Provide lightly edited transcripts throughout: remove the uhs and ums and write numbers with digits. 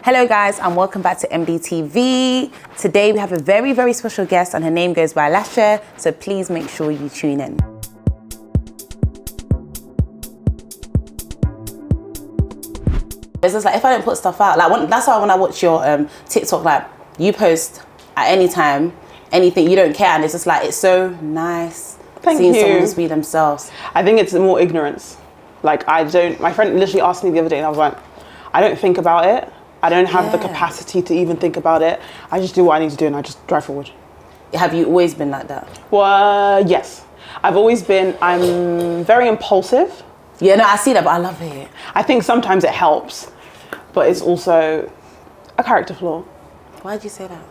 Hello guys and welcome back to MDTV. Today we have a very, very special guest and her name goes by Lasher, so please make sure you tune in. It's just like if I don't put stuff out, like that's why when I watch your TikTok, like you post at any time, anything, you don't care, and it's just like it's so nice seeing someone just be themselves. I think it's more ignorance. Like my friend literally asked me the other day and I was like, I don't think about it. I don't have the capacity to even think about it. I just do what I need to do and I just drive forward. Have you always been like that? Well, yes. I'm very impulsive. Yeah, no, I see that, but I love it. I think sometimes it helps, but it's also a character flaw. Why'd you say that?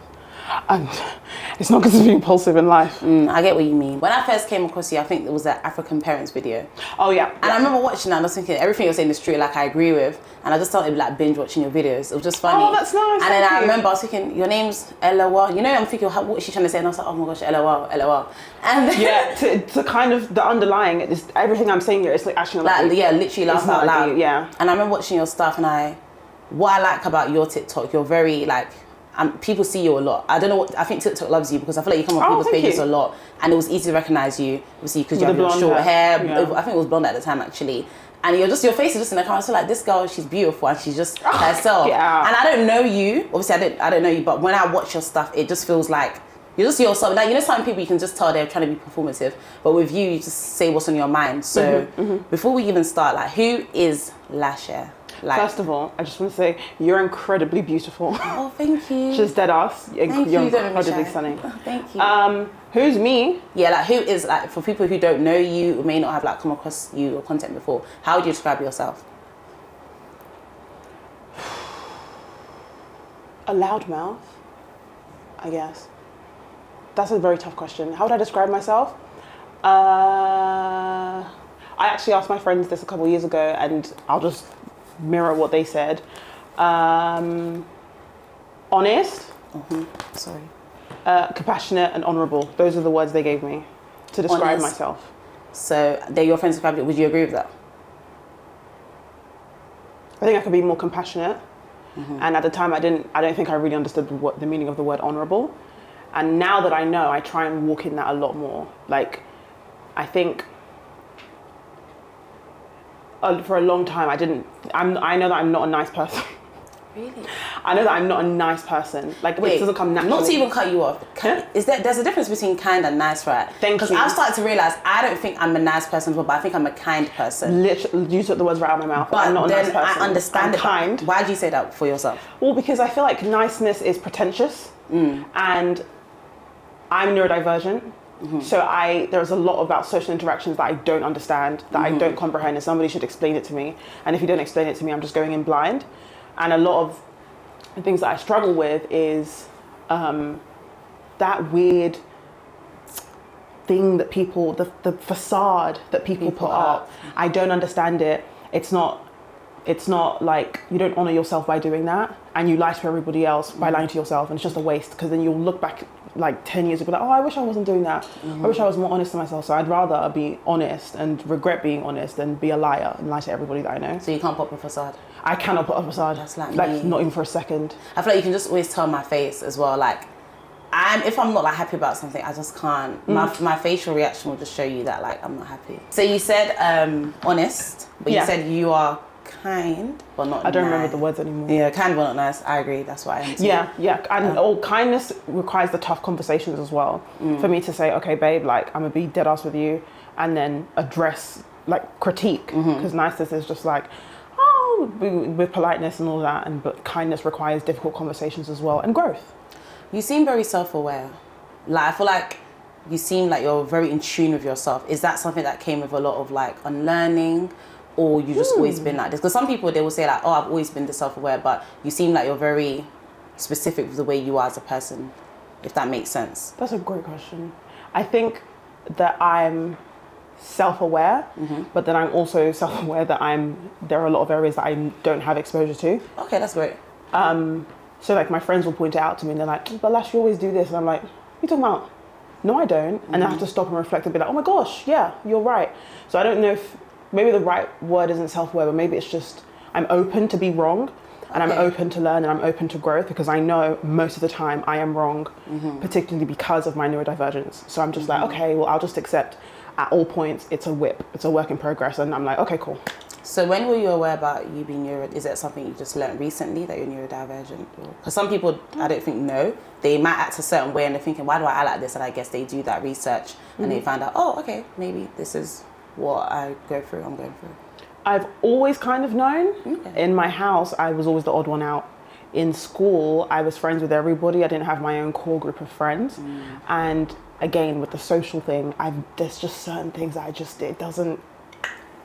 It's not because of being impulsive in life. I get what you mean. When I first came across you, I think it was that African parents video. Oh yeah. And I remember watching that and I was thinking everything you're saying is true, like I agree with. And I just started like binge watching your videos. It was just funny. Oh, that's nice. And then I remember I was thinking, your name's LOL. You know, I'm thinking, what is she trying to say? And I was like, oh my gosh, LOL, LOL. And then yeah, to kind of the underlying, it's everything I'm saying here, it's like actually like literally laugh out loud. Yeah. And I remember watching your stuff and what I like about your TikTok, you're very like, people see you a lot. I don't know I think TikTok loves you because I feel like you come on people's pages a lot and it was easy to recognize you, obviously because you have your short hair. Yeah. I think it was blonde at the time actually. And your face is just in the camera, so like this girl, she's beautiful and she's just herself. Yeah. And I don't know you, obviously I don't know you, but when I watch your stuff, it just feels like you're just yourself. Like, you know, some people you can just tell they're trying to be performative, but with you just say what's on your mind. So before we even start, like who is Lasher? Like, first of all, I just want to say you're incredibly beautiful. Oh, thank you. Just dead ass. You're incredibly stunning. Oh, thank you. Who's me? Yeah, like who is, like, for people who don't know you, who may not have like come across you or content before, how would you describe yourself? A loudmouth, I guess. That's a very tough question. How would I describe myself? I actually asked my friends this a couple of years ago and I'll just mirror what they said. Honest. Sorry. Compassionate and honourable. Those are the words they gave me to describe myself. So they're your friends described it. Would you agree with that? I think I could be more compassionate. And at the time I don't think I really understood the meaning of the word honourable. And now that I know, I try and walk in that a lot more. Like, I think for a long time I know that I'm not a nice person. Really? I know that I'm not a nice person. Like, it doesn't come naturally. Not to even cut you off. There's a difference between kind and nice, right? Thank you. Because I've started to realise I don't think I'm a nice person, but I think I'm a kind person. Literally, you took the words right out of my mouth. But I'm not a nice person. I understand I'm kind. Why do you say that for yourself? Well, because I feel like niceness is pretentious, and I'm neurodivergent. So there's a lot about social interactions that I don't understand, that I don't comprehend, and somebody should explain it to me. And if you don't explain it to me, I'm just going in blind. And a lot of the things that I struggle with is that weird thing that people, the facade that people put up. I don't understand it. It's not like you don't honor yourself by doing that, and you lie to everybody else by lying to yourself, and it's just a waste, because then you'll look back like 10 years ago like, oh, I wish I wasn't doing that. I wish I was more honest to myself. So I'd rather be honest and regret being honest than be a liar and lie to everybody that I know. So you can't put up a facade? I cannot put up a facade. That's like me. Not even for a second. I feel like you can just always tell my face as well. Like, if I'm not like happy about something, I just can't. My facial reaction will just show you that like I'm not happy. So you said honest, but you said you are kind but not nice. I don't remember the words anymore. Yeah, kind but not nice. I agree. That's why I am too. Yeah. And kindness requires the tough conversations as well. For me to say, okay, babe, like I'm gonna be dead ass with you, and then address like critique, because niceness is just like, with politeness and all that, but kindness requires difficult conversations as well, and growth. You seem very self-aware. Like, I feel like you seem like you're very in tune with yourself. Is that something that came with a lot of like unlearning, or you just always been like this? Because some people, they will say like, oh, I've always been this self-aware, but you seem like you're very specific with the way you are as a person, if that makes sense. That's a great question. I think that I'm self-aware, but then I'm also self-aware that there are a lot of areas that I don't have exposure to. Okay, that's great. So like my friends will point it out to me and they're like, but Lash, you always do this. And I'm like, what are you talking about? No, I don't. And I have to stop and reflect and be like, oh my gosh, yeah, you're right. So I don't know if maybe the right word isn't self-aware, but maybe it's just I'm open to be wrong. And I'm open to learn and I'm open to growth because I know most of the time I am wrong, particularly because of my neurodivergence. So I'm just like, okay, well, I'll just accept at all points it's a whip, it's a work in progress. And I'm like, okay, cool. So when were you aware about you being is it something you just learned recently that you're neurodivergent? Because some people, I don't think know. They might act a certain way and they're thinking, why do I act like this? And I guess they do that research and they find out, oh, okay, maybe this is what I'm going through. I've always kind of known. In my house, I was always the odd one out. In school, I was friends with everybody. I didn't have my own core group of friends. And again, with the social thing, there's just certain things that it doesn't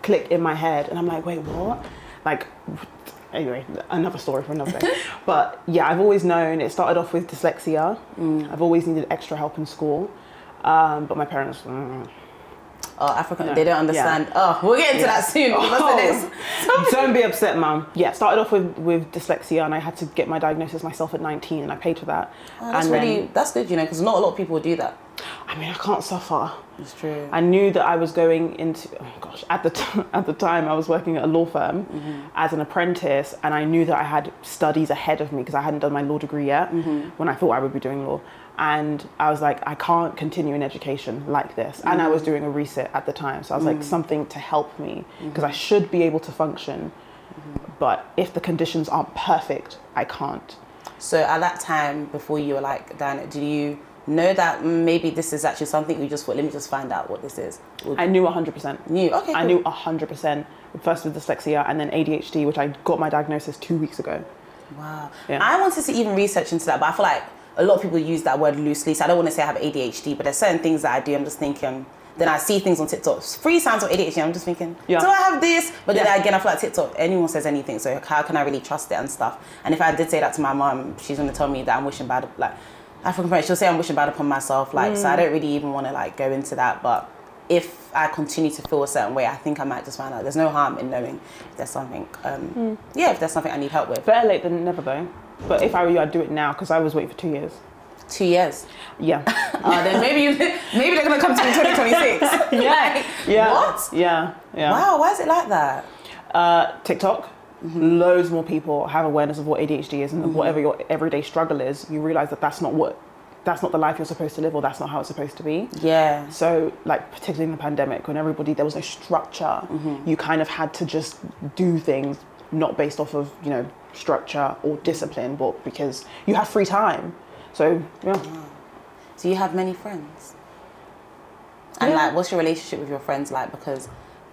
click in my head. And I'm like, wait, what? Like, anyway, another story for another day. But yeah, I've always known. It started off with dyslexia. I've always needed extra help in school. But my parents... African, they don't understand. Yeah. We'll get into that soon. Don't be upset, Mum. Yeah, started off with dyslexia and I had to get my diagnosis myself at 19 and I paid for that. That's good, because not a lot of people do that. I mean, I can't suffer. It's true. I knew that I was going into, at the time I was working at a law firm as an apprentice and I knew that I had studies ahead of me because I hadn't done my law degree yet when I thought I would be doing law. And I was like, I can't continue in education like this. And I was doing a resit at the time. So I was like, something to help me because I should be able to function. But if the conditions aren't perfect, I can't. So at that time, before you were like, did you know that maybe this is actually something you just thought, let me just find out what this is? I knew 100%. Okay, cool. I knew 100%. First with dyslexia and then ADHD, which I got my diagnosis 2 weeks ago. Wow. Yeah. I wanted to even research into that, but I feel like a lot of people use that word loosely. So I don't want to say I have ADHD, but there's certain things that I do. I'm just thinking, then I see things on TikTok, free signs of ADHD. I'm just thinking, do I have this? But then again, I feel like TikTok, anyone says anything. So how can I really trust it and stuff? And if I did say that to my mum, she's going to tell me that I'm wishing bad, like African parents, she'll say I'm wishing bad upon myself. Like, so I don't really even want to like go into that. But if I continue to feel a certain way, I think I might just find out. There's no harm in knowing if there's something, if there's something I need help with. Better late than never though. But if I were you, I'd do it now because I was waiting for 2 years. 2 years? Yeah. Then maybe they're going to come to me in 2026. Yeah. What? Yeah. Wow, why is it like that? TikTok. Loads more people have awareness of what ADHD is and whatever your everyday struggle is, you realise that that's not the life you're supposed to live or that's not how it's supposed to be. Yeah. So like particularly in the pandemic when there was no structure, you kind of had to just do things not based off of, structure or discipline, but because you have free time. So, yeah. So you have many friends? And like, what's your relationship with your friends like? Because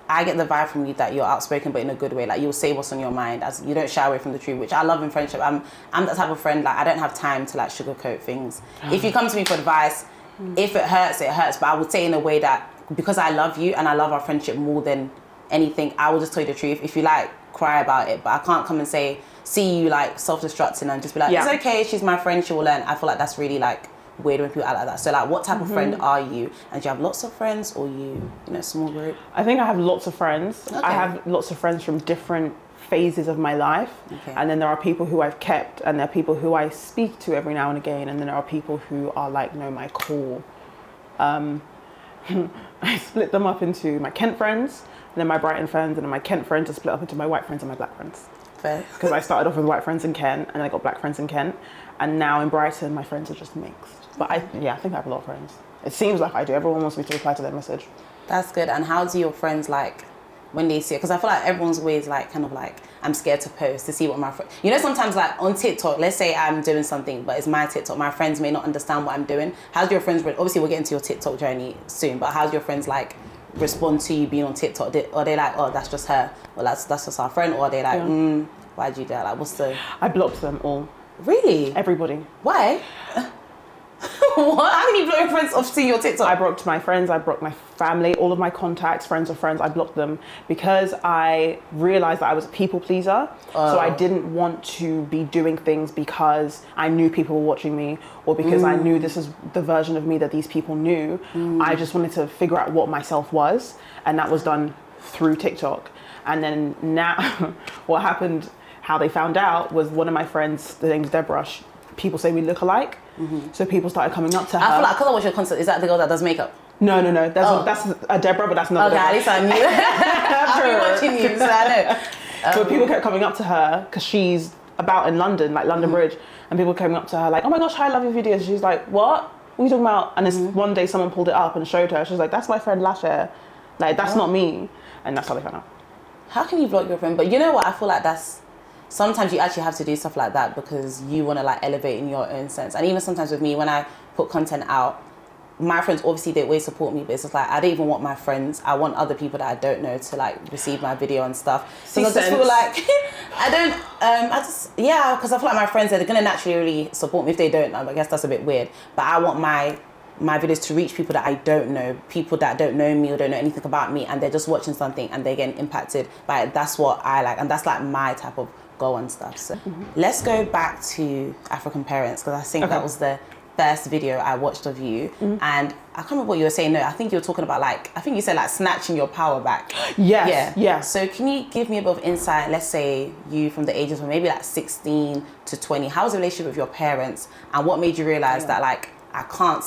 I get the vibe from you that you're outspoken, but in a good way. Like, you'll say what's on your mind, as you don't shy away from the truth, which I love in friendship. I'm that type of friend, like, I don't have time to, like, sugarcoat things. If you come to me for advice, if it hurts, but I would say in a way that, because I love you and I love our friendship more than anything, I will just tell you the truth. If you, like, cry about it, but I can't come and see you, like, self-destructing and just be like, it's okay, she's my friend, she will learn. I feel like that's really, like, weird when people act like that. So, like, what type of friend are you? And do you have lots of friends or you small group? I think I have lots of friends. Okay. I have lots of friends from different phases of my life. Okay. And then there are people who I've kept and there are people who I speak to every now and again. And then there are people who are like, my core. I split them up into my Kent friends, and then my Brighton friends, and then my Kent friends are split up into my white friends and my black friends. Fair. Because I started off with white friends in Kent and then I got black friends in Kent. And now in Brighton, my friends are just mixed. But I think I have a lot of friends. It seems like I do. Everyone wants me to reply to their message. That's good. And how do your friends, like, when they see it? Because I feel like everyone's always like, kind of like, I'm scared to post to see what my friends... sometimes like on TikTok, let's say I'm doing something, but it's my TikTok. My friends may not understand what I'm doing. How's your friends... Obviously, we'll get into your TikTok journey soon, but how's your friends, like, respond to you being on TikTok? Are they like, oh, that's just her? Or that's just our friend? Or are they like, why'd you do that? Like, what's the... I blocked them all. Really? Everybody. Why? What? How can you block your friends off seeing your TikTok? I blocked my friends, I blocked my family, all of my contacts, friends of friends, I blocked them because I realised that I was a people pleaser. So I didn't want to be doing things because I knew people were watching me or because I knew this is the version of me that these people knew. I just wanted to figure out what myself was, and that was done through TikTok. And then now, what happened, how they found out was one of my friends, the name's Deborah, people say we look alike. So people started coming up to her. I feel like, because I watch your concert, is that the girl that does makeup? No. That's a Deborah, but that's not. Okay, at least I knew. I've been watching you, so I know. But people kept coming up to her because she's about in London, like London Bridge, and people came up to her like, oh my gosh, I love your videos. She's like, what are you talking about? And this one day someone pulled it up and showed her. She's like, that's my friend Lasher. Like, that's not me. And that's how they found out. How can you block your friend? But you know what? I feel like that's, sometimes you actually have to do stuff like that because you want to like elevate in your own sense. And even sometimes with me, when I put content out, my friends, obviously they always support me, but it's just like, I don't even want my friends. I want other people that I don't know to like receive my video and stuff. So I just feel like, because I feel like my friends, they're going to naturally really support me. If they don't, I guess that's a bit weird. But I want my videos to reach people that I don't know, people that don't know me or don't know anything about me, and they're just watching something and they're getting impacted by it. That's what I like, and that's like my type of goal and stuff. So let's go back to African Parents, because I think that was the first video I watched of you, and I can't remember what you were saying. No, I think you were talking about like, I think you said like snatching your power back. Yeah. So can you give me a bit of insight? Let's say you from the ages of maybe like 16 to 20, how was the relationship with your parents, and what made you realize that like, I can't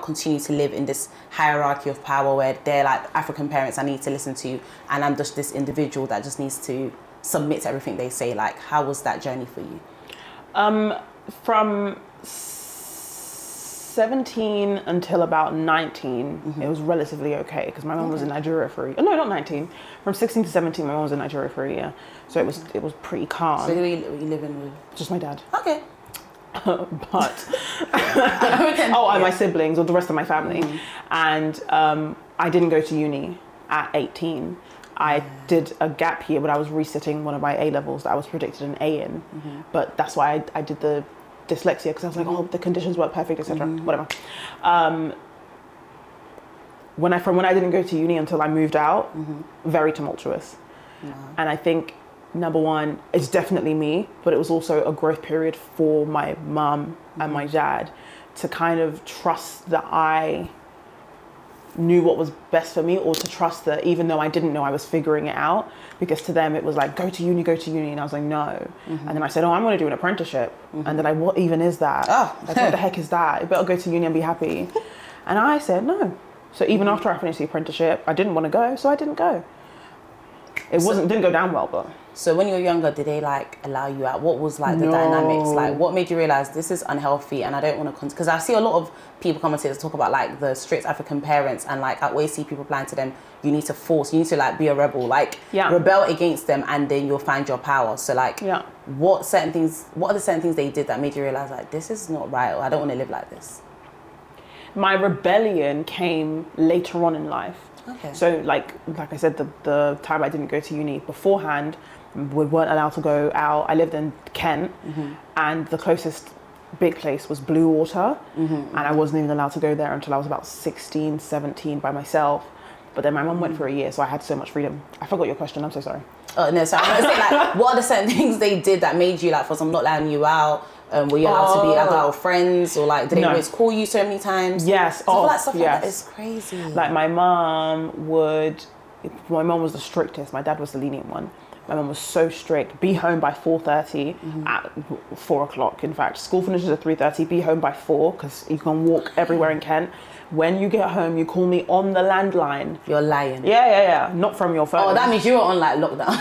continue to live in this hierarchy of power where they're like African parents I need to listen to, and I'm just this individual that just needs to submit to everything they say. Like, how was that journey for you? From 17 until about 19, it was relatively okay because my mom was in Nigeria for a year. No, not 19. From 16 to 17, my mom was in Nigeria for a year, so it was pretty calm. So who are you living with? Just my dad. Okay. But and my siblings or the rest of my family, and I didn't go to uni at 18. I did a gap year, but I was resitting one of my A levels that I was predicted an A in, but that's why I did the dyslexia, because I was like, oh, the conditions weren't perfect, etc. Whatever. When I didn't go to uni until I moved out, very tumultuous, and I think, number one, it's definitely me, but it was also a growth period for my mum and my dad to kind of trust that I knew what was best for me, or to trust that even though I didn't know, I was figuring it out, because to them it was like, go to uni, and I was like, no. And then I said, I'm going to do an apprenticeship. And they're like, what even is that? Like, what the heck is that? You better go to uni and be happy. And I said, no. So even after I finished the apprenticeship, I didn't want to go, so I didn't go. Didn't go down well, but. So when you were younger, did they like allow you out? What was like the dynamics? Like, what made you realize this is unhealthy and I don't want to, because I see a lot of people come and talk about like the strict African parents, and like I always see people applying to them, you need to like be a rebel, like rebel against them, and then you'll find your power. So like, what are the certain things they did that made you realize like, this is not right, or I don't want to live like this? My rebellion came later on in life. Okay. So like I said, the time I didn't go to uni beforehand, we weren't allowed to go out. I lived in Kent, and the closest big place was Blue Water, and I wasn't even allowed to go there until I was about 16, 17 by myself. But then my mum went for a year, so I had so much freedom. I forgot your question, I'm so sorry. Oh no, so I'm gonna say like, what are the certain things they did that made you like, for some, not letting you out? Were you allowed to be adult friends, or like did they always call you so many times? Yes. So like stuff like that is crazy. Like my mom was the strictest, my dad was the lenient one. My mum was so strict. Be home by 4:30 at 4 o'clock. In fact, school finishes at 3:30. Be home by 4 because you can walk everywhere in Kent. When you get home, you call me on the landline. You're lying. Yeah. Not from your phone. Oh, that means you were on like lockdown.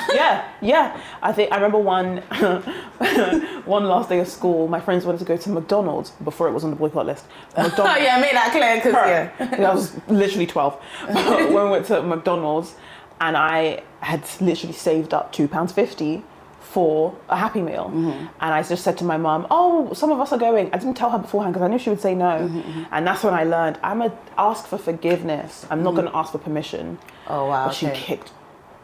Yeah. I remember one last day of school, my friends wanted to go to McDonald's before it was on the boycott list. McDonald's. Yeah, make that clear, because I was literally 12 when we went to McDonald's. And I had literally saved up £2.50 for a Happy Meal. And I just said to my mum, oh, some of us are going. I didn't tell her beforehand because I knew she would say no. And that's when I learned, I'm going to ask for forgiveness. I'm not going to ask for permission. Oh, wow. But she kicked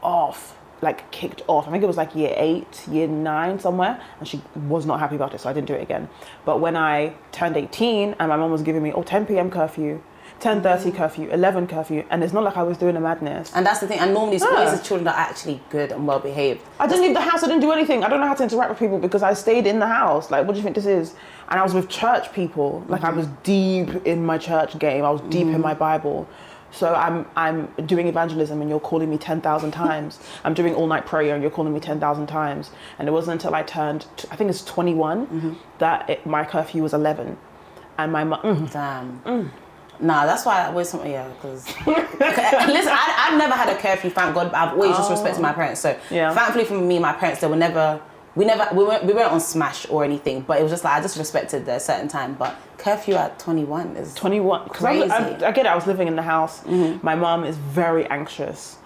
off. I think it was like year 8, year 9 somewhere. And she was not happy about it, so I didn't do it again. But when I turned 18 and my mum was giving me, 10 p.m. curfew, 10:30 curfew, 11 curfew, and it's not like I was doing a madness. And that's the thing, and normally it's always the children that are actually good and well behaved. I didn't leave the house, I didn't do anything. I don't know how to interact with people because I stayed in the house. Like, what do you think this is? And I was with church people. Like, I was deep in my church game. I was deep in my Bible. So I'm doing evangelism and you're calling me 10,000 times. I'm doing all night prayer and you're calling me 10,000 times. And it wasn't until I turned, I think it's 21, that my curfew was 11. And my mum... Damn. Nah, that's why I always because listen, I've never had a curfew, thank God. But I've always just respected my parents. So thankfully for me, my parents, they were never we weren't on smash or anything, but it was just like, I just respected the certain time. But curfew at 21 is 21. crazy. I get it, I was living in the house. My mom is very anxious.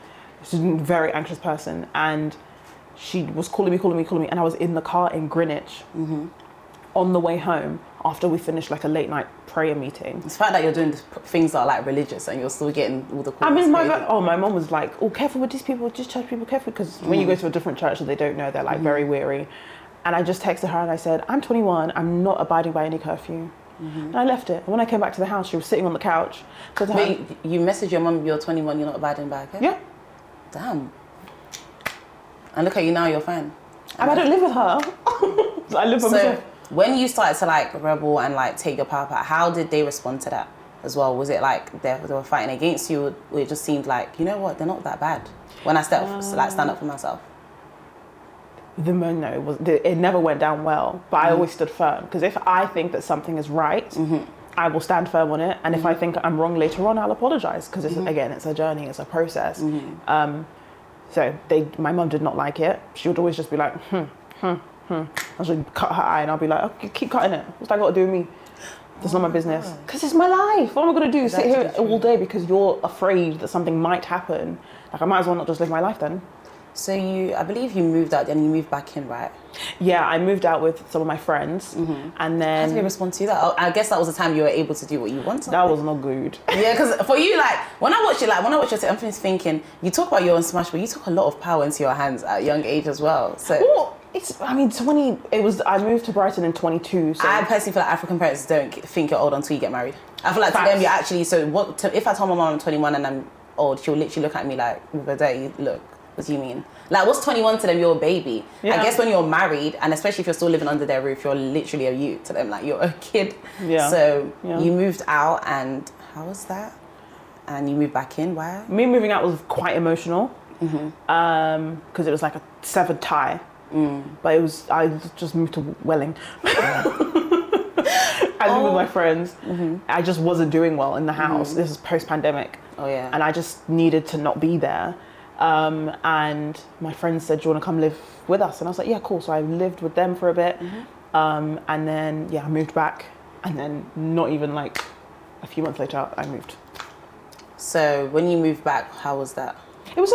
She's a very anxious person. And she was calling me. And I was in the car in Greenwich on the way home after we finished like a late night prayer meeting. It's the fact that you're doing things that are like religious and you're still getting all the calls. I mean, my mom was like, oh, careful with these people, just church people, careful. Because when you go to a different church that they don't know, they're like very weary. And I just texted her and I said, I'm 21, I'm not abiding by any curfew. And I left it. And when I came back to the house, she was sitting on the couch. Wait, you messaged your mum, you're 21, you're not abiding by curfew? Yeah. Damn. And look at you now, you're fine. And I don't live with her. I live by myself. When you started to like rebel and like take your power back, how did they respond to that as well? Was it like they were fighting against you, or it just seemed like, you know what, they're not that bad when I stand up for myself? It never went down well, but I always stood firm, because if I think that something is right, I will stand firm on it, and if I think I'm wrong later on, I'll apologize, because again, it's a journey, it's a process. So my mum did not like it. She would always just be like, I should cut her eye, and I'll be like, okay, keep cutting it. What's that got to do with me? That's not my business. Because it's my life. What am I going to do? Sit here all day because you're afraid that something might happen? Like, I might as well not just live my life then. So I believe you moved out and you moved back in, right? Yeah, I moved out with some of my friends, and then... How did they respond to that? I guess that was the time you were able to do what you wanted. That was not good. Yeah, because for you, like, when I watch your I'm just thinking, you talk about your own smash, but you took a lot of power into your hands at a young age as well. So... Well, I moved to Brighton in 22. So I personally feel like African parents don't think you're old until you get married. I feel like to them, you're actually, if I tell my mom I'm 21 and I'm old, she'll literally look at me like, with a dirty look. What do you mean? Like, what's 21 to them? You're a baby. Yeah. I guess when you're married, and especially if you're still living under their roof, you're literally a youth to them. Like, you're a kid. Yeah. So you moved out, and how was that? And you moved back in. Why? Me moving out was quite emotional, because it was like a severed tie. But I just moved to Welling. I lived with my friends. I just wasn't doing well in the house. This is post-pandemic. Oh yeah. And I just needed to not be there. And my friends said, do you want to come live with us? And I was like, yeah, cool. So I lived with them for a bit. And then, I moved back. And then not even like a few months later, I moved. So when you moved back, how was that? It was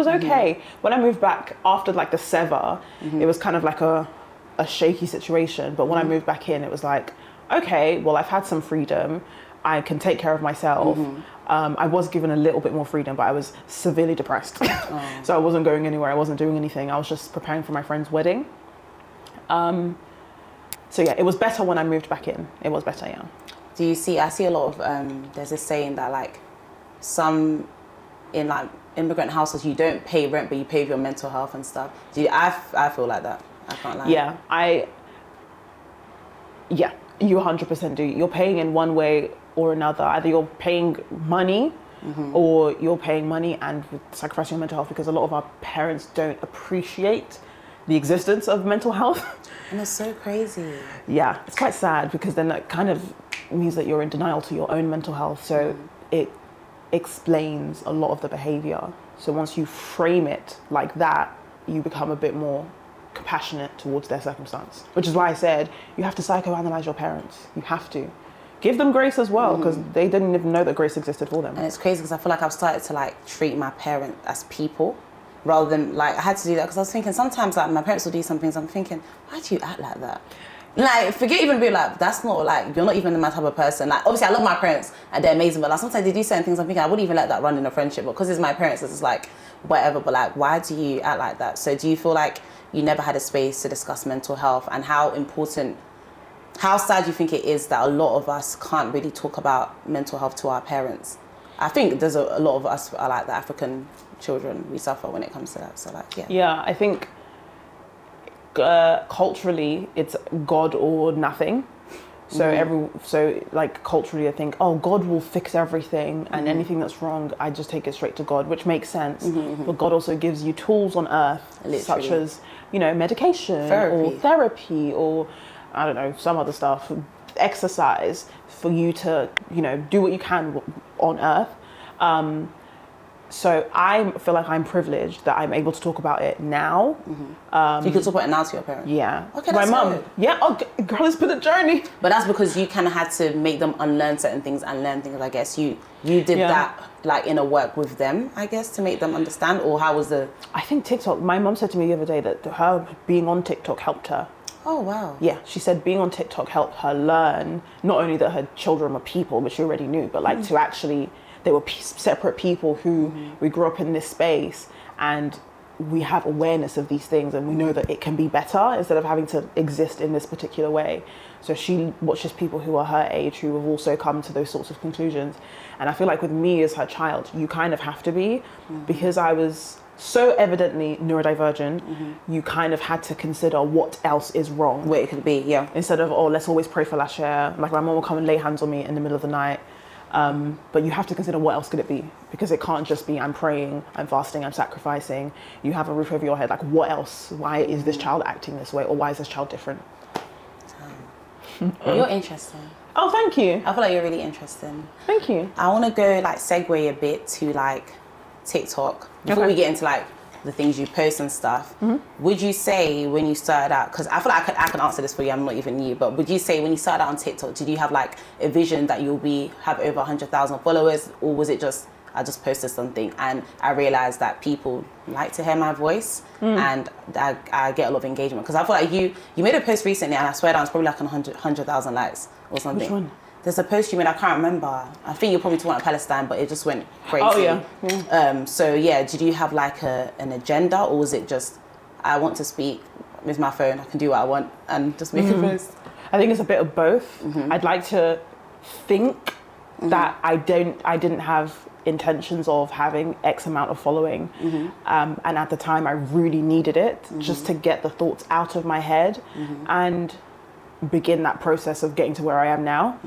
okay. When I moved back after like the sever, it was kind of like a shaky situation. But when I moved back in, it was like, okay, well, I've had some freedom. I can take care of myself. I was given a little bit more freedom, but I was severely depressed. So I wasn't going anywhere. I wasn't doing anything. I was just preparing for my friend's wedding. So yeah, it was better when I moved back in. It was better, yeah. I see a lot of, there's this saying that like some in like immigrant houses, you don't pay rent, but you pay for your mental health and stuff. I feel like that. I can't lie. Yeah, you 100% do. You're paying in one way or another. Either you're paying money or you're paying money and sacrificing your mental health, because a lot of our parents don't appreciate the existence of mental health. And it's so crazy. Yeah, it's quite sad, because then that kind of means that you're in denial to your own mental health. So it explains a lot of the behavior. So once you frame it like that, you become a bit more compassionate towards their circumstance, which is why I said you have to psychoanalyze your parents. You have to give them grace as well, because they didn't even know that grace existed for them. And it's crazy, because I feel like I've started to like treat my parents as people rather than like, I had to do that because I was thinking sometimes like my parents will do some things, I'm thinking, why do you act like that? Like, forget even being like, that's not like, you're not even my type of person. Like, obviously I love my parents and they're amazing, but like sometimes they do certain things I'm thinking I wouldn't even let that run in a friendship, but because it's my parents, it's like whatever. But like, why do you act like that? So do you feel like you never had a space to discuss mental health, and how sad do you think it is that a lot of us can't really talk about mental health to our parents? I think there's a lot of us are like the African children, we suffer when it comes to that. So like, yeah, I think culturally it's God or nothing. So like culturally I think, oh, God will fix everything, and anything that's wrong, I just take it straight to God, which makes sense. But God also gives you tools on earth, such as, medication, therapy, or I don't know, some other stuff, exercise, for you to, do what you can on earth. So I feel like I'm privileged that I'm able to talk about it now. So you can talk about it now to your parents? Yeah. Okay, my that's mum. good. Yeah. Oh, girl, it's been a journey. But that's because you kind of had to make them unlearn certain things and learn things. I guess you did that like inner work with them, I guess, to make them understand. Or how was the? I think TikTok. My mum said to me the other day that her being on TikTok helped her. Oh wow. Yeah, she said being on TikTok helped her learn not only that her children were people, which she already knew, but like to actually. They were separate people who we grew up in this space, and we have awareness of these things, and we know that it can be better instead of having to exist in this particular way. So she watches people who are her age who have also come to those sorts of conclusions. And I feel like with me as her child, you kind of have to be, because I was so evidently neurodivergent, you kind of had to consider what else is wrong. What it could be, yeah. Instead of, let's always pray for Lasher. Like my mom will come and lay hands on me in the middle of the night. But you have to consider what else could it be, because it can't just be I'm praying, I'm fasting, I'm sacrificing. You have a roof over your head. Like what else? Why is this child acting this way, or why is this child different? You're interesting. Oh, thank you. I feel like you're really interesting. Thank you. I want to go like segue a bit to like TikTok before we get into like the things you post and stuff. Would you say when you started out, because I feel like I can answer this for you, I'm not even you, but would you say when you started out on TikTok, did you have like a vision that you'll have over 100,000 followers, or was it just I just posted something and I realized that people like to hear my voice and I get a lot of engagement? Because I feel like you made a post recently and I swear down it's probably like 100,000 likes or something. Which one? There's a post you made, I can't remember. I think you're probably talking about Palestine, but it just went crazy. Oh, yeah. So, yeah, did you have like an agenda, or was it just, I want to speak with my phone, I can do what I want, and just make a post? I think it's a bit of both. I'd like to think that I didn't have intentions of having X amount of following. And at the time, I really needed it just to get the thoughts out of my head and begin that process of getting to where I am now.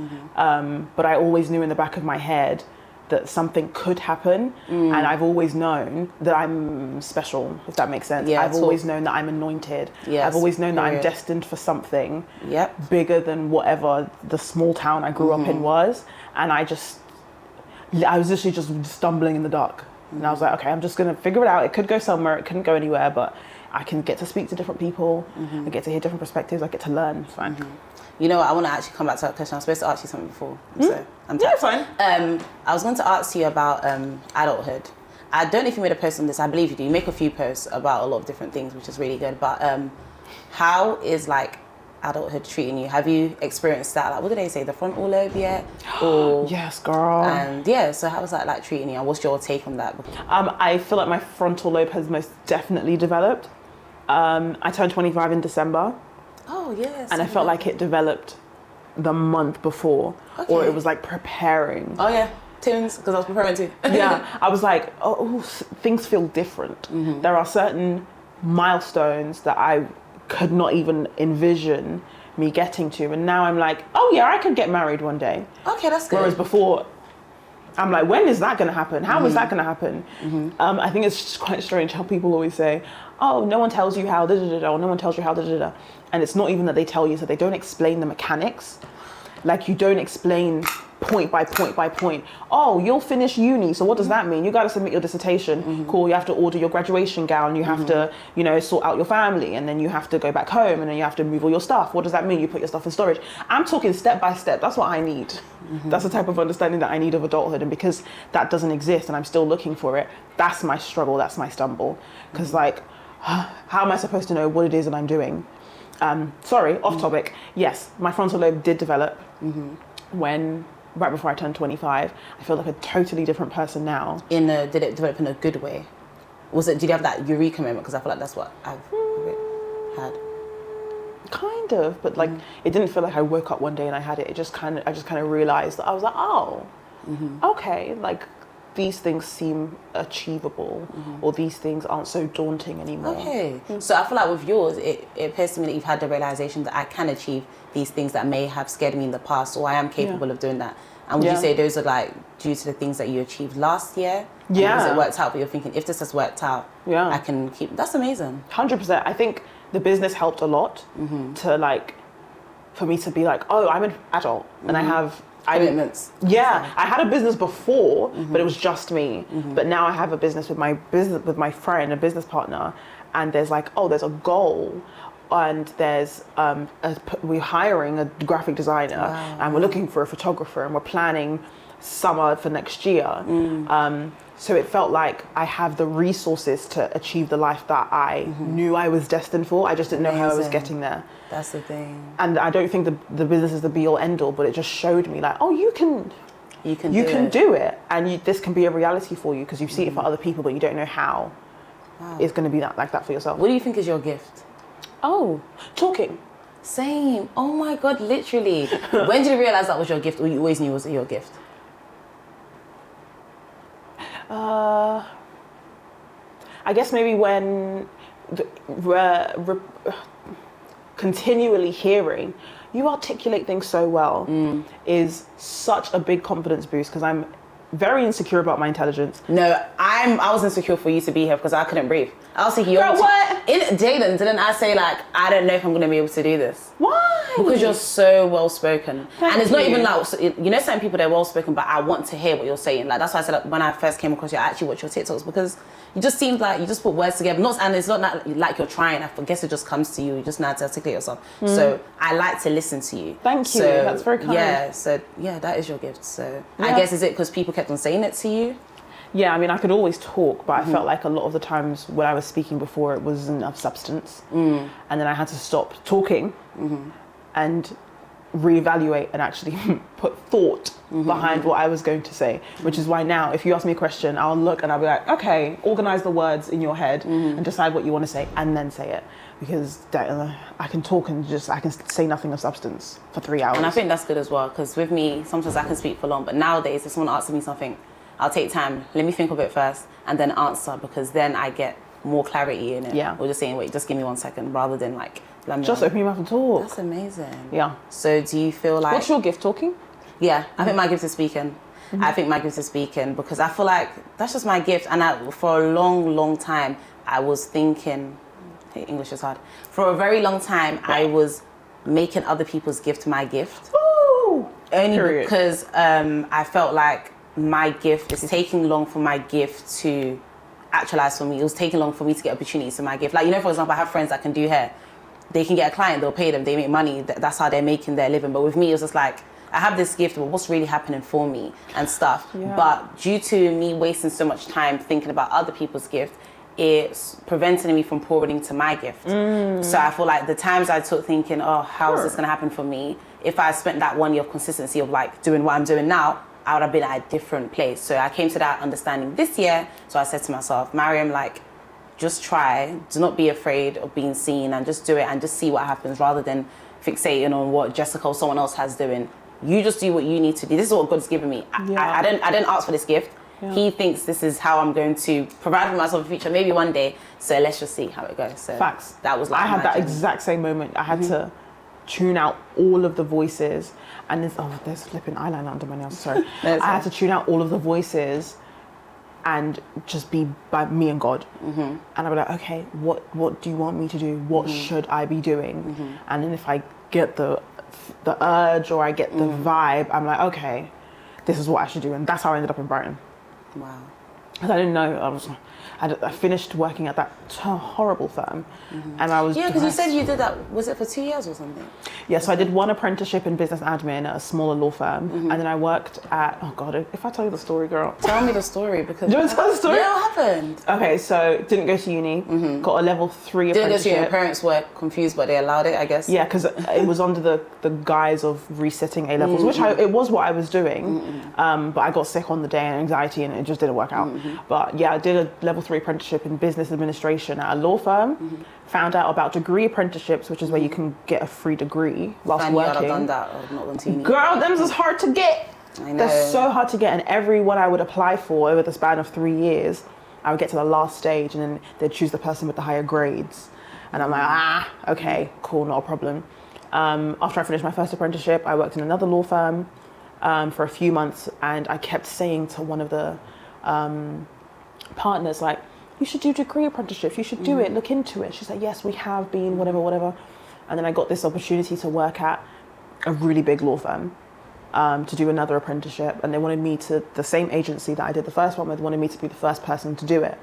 But I always knew in the back of my head that something could happen, and I've always known that I'm special, if that makes sense. I've always known that I'm anointed. I've always known that I'm destined for something bigger than whatever the small town I grew up in was. And I was literally just stumbling in the dark. And I was like, okay, I'm just gonna figure it out. It could go somewhere, it couldn't go anywhere, but I can get to speak to different people. I get to hear different perspectives. I get to learn. It's fine. You know what? I want to actually come back to that question. I was supposed to ask you something before. So I'm yeah, fine. I was going to ask you about adulthood. I don't know if you made a post on this. I believe you do. You make a few posts about a lot of different things, which is really good. But how is like adulthood treating you? Have you experienced that? Like, what do they say? The frontal lobe yet? Or yes, girl. And yeah, so how is that like treating you? And what's your take on that? I feel like my frontal lobe has most definitely developed. I turned 25 in December. Oh, yes. And I felt like it developed the month before, or it was like preparing. Oh, yeah. Tunes, because I was preparing too. Yeah. I was like, things feel different. There are certain milestones that I could not even envision me getting to. And now I'm like, oh, yeah, I could get married one day. Okay, that's good. Whereas before, I'm like, when is that going to happen? How is that going to happen? I think it's just quite strange how people always say, oh, no one tells you how, or no one tells you how, and it's not even that they tell you, so they don't explain the mechanics. Like, you don't explain point by point by point. Oh, you'll finish uni, so what does that mean? You got to submit your dissertation. Cool, you have to order your graduation gown, you have to, sort out your family, and then you have to go back home, and then you have to move all your stuff. What does that mean? You put your stuff in storage. I'm talking step by step. That's what I need. That's the type of understanding that I need of adulthood, and because that doesn't exist and I'm still looking for it, that's my struggle, that's my stumble. Because how am I supposed to know what it is that I'm doing? Sorry, off topic. Yes, my frontal lobe did develop right before I turned 25. I feel like a totally different person now. Did it develop in a good way? Did you have that eureka moment? Because I feel like that's what I've had. Kind of, but it didn't feel like I woke up one day and I had it. I just kind of realized that I was like, oh, okay, these things seem achievable, or these things aren't so daunting anymore. Okay. So I feel like with yours, it appears to me that you've had the realization that I can achieve these things that may have scared me in the past, or I am capable of doing that. And would you say those are due to the things that you achieved last year? Yeah. Because it worked out, but you're thinking, if this has worked out, I can keep. That's amazing. 100%. I think the business helped a lot to for me to be like, oh, I'm an adult and I have commitments. I had a business before, but it was just me. But now I have a business with my friend, a business partner, and there's like, there's a goal, and there's we're hiring a graphic designer, and we're looking for a photographer, and we're planning summer for next year. So it felt like I have the resources to achieve the life that I knew I was destined for. I just didn't know how I was getting there. That's the thing. And I don't think the business is the be all end all, but it just showed me like, you can do it, and this can be a reality for you because you see it for other people, but you don't know how it's going to be like that for yourself. What do you think is your gift? Talking. Same. Oh my God, literally. When did you realize that was your gift, or you always knew it was your gift? I guess maybe when continually hearing you articulate things so well is such a big confidence boost, because I'm very insecure about my intelligence. No, I was insecure for you to be here because I couldn't breathe. I was thinking, what? Jaden, didn't I say like, I don't know if I'm going to be able to do this? Why? Because you're so well spoken. And it's not you. even like, certain people, they're well spoken, but I want to hear what you're saying. Like, that's why I said, like, when I first came across you, I actually watched your TikToks, because you just seemed like you just put words together. And it's not like you're trying. I guess it just comes to you. You just know how to articulate yourself. So I like to listen to you. Thank you. That's very kind. Yeah, that is your gift. So I guess, is it because people kept on saying it to you? Yeah, I mean, I could always talk, but I felt like a lot of the times when I was speaking before, it wasn't of substance. And then I had to stop talking and reevaluate and actually put thought behind what I was going to say, which is why now, if you ask me a question, I'll look and I'll be like, okay, organize the words in your head and decide what you want to say and then say it. Because I can talk and I can say nothing of substance for 3 hours. And I think that's good as well, because with me, sometimes I can speak for long, but nowadays, if someone asks me something, I'll take time, let me think of it first, and then answer, because then I get more clarity in it. Yeah. Or just saying, wait, just give me 1 second, rather than like... Just open your mouth and talk. That's amazing. Yeah. So do you feel like... What's your gift, talking? Yeah, I think my gift is speaking. I think my gift is speaking, because I feel like that's just my gift. And for a long, long time, I was thinking... Hey, English is hard. For a very long time, I was making other people's gift my gift. Ooh! Only because I felt like my gift, it's taking long for my gift to actualize for me. It was taking long for me to get opportunities in my gift. Like, for example, I have friends that can do hair. They can get a client, they'll pay them, they make money. That's how they're making their living. But with me, it was just like, I have this gift, but what's really happening for me and stuff. Yeah. But due to me wasting so much time thinking about other people's gift, it's preventing me from pouring into my gift. So I feel like the times I took thinking, how is this going to happen for me? If I spent that 1 year of consistency of like doing what I'm doing now, I would have been at a different place. So I came to that understanding this year. So I said to myself, Mariam, like, just try. Do not be afraid of being seen, and just do it and just see what happens, rather than fixating on what Jessica or someone else has doing. You just do what you need to do. This is what God's given me. I didn't ask for this gift. Yeah. He thinks this is how I'm going to provide for myself in the future, maybe one day. So let's just see how it goes. So facts. That was like I had that exact same moment. I had to tune out all of the voices, and there's flipping eyeliner under my nails. Sorry. I had to tune out all of the voices and just be by me and God. And I'd be like, okay, what do you want me to do? What should I be doing? And then if I get the urge or I get the vibe, I'm like, okay, this is what I should do. And that's how I ended up in Brighton. Wow. Because I didn't know. I finished working at that horrible firm, and I was because you said you did that. Was it for 2 years or something? Yeah, so I did one apprenticeship in business admin at a smaller law firm, and then I worked at. Oh God, if I tell you the story, girl. Tell me the story, because. Do you want to tell the story? Yeah, what happened? Okay, so didn't go to uni. Got a level 3 apprenticeship. Didn't go to uni. Your parents were confused, but they allowed it, I guess. Yeah, because it was under the guise of resetting A levels, which it was what I was doing. But I got sick on the day and anxiety, and it just didn't work out. But yeah, I did a level 3 apprenticeship in business administration at a law firm. Found out about degree apprenticeships, which is where you can get a free degree whilst working. I've done that, or not gone to uni. Girl, them is hard to get. I know. They're so hard to get, and every one I would apply for over the span of 3 years, I would get to the last stage, and then they'd choose the person with the higher grades. And I'm like, okay, cool, not a problem. After I finished my first apprenticeship, I worked in another law firm for a few months, and I kept saying to one of the partners, like, you should do degree apprenticeships, you should do it, look into it. She's like, yes, we have been, whatever. And then I got this opportunity to work at a really big law firm. to do another apprenticeship, and they wanted me to, the same agency that I did the first one with, wanted me to be the first person to do it.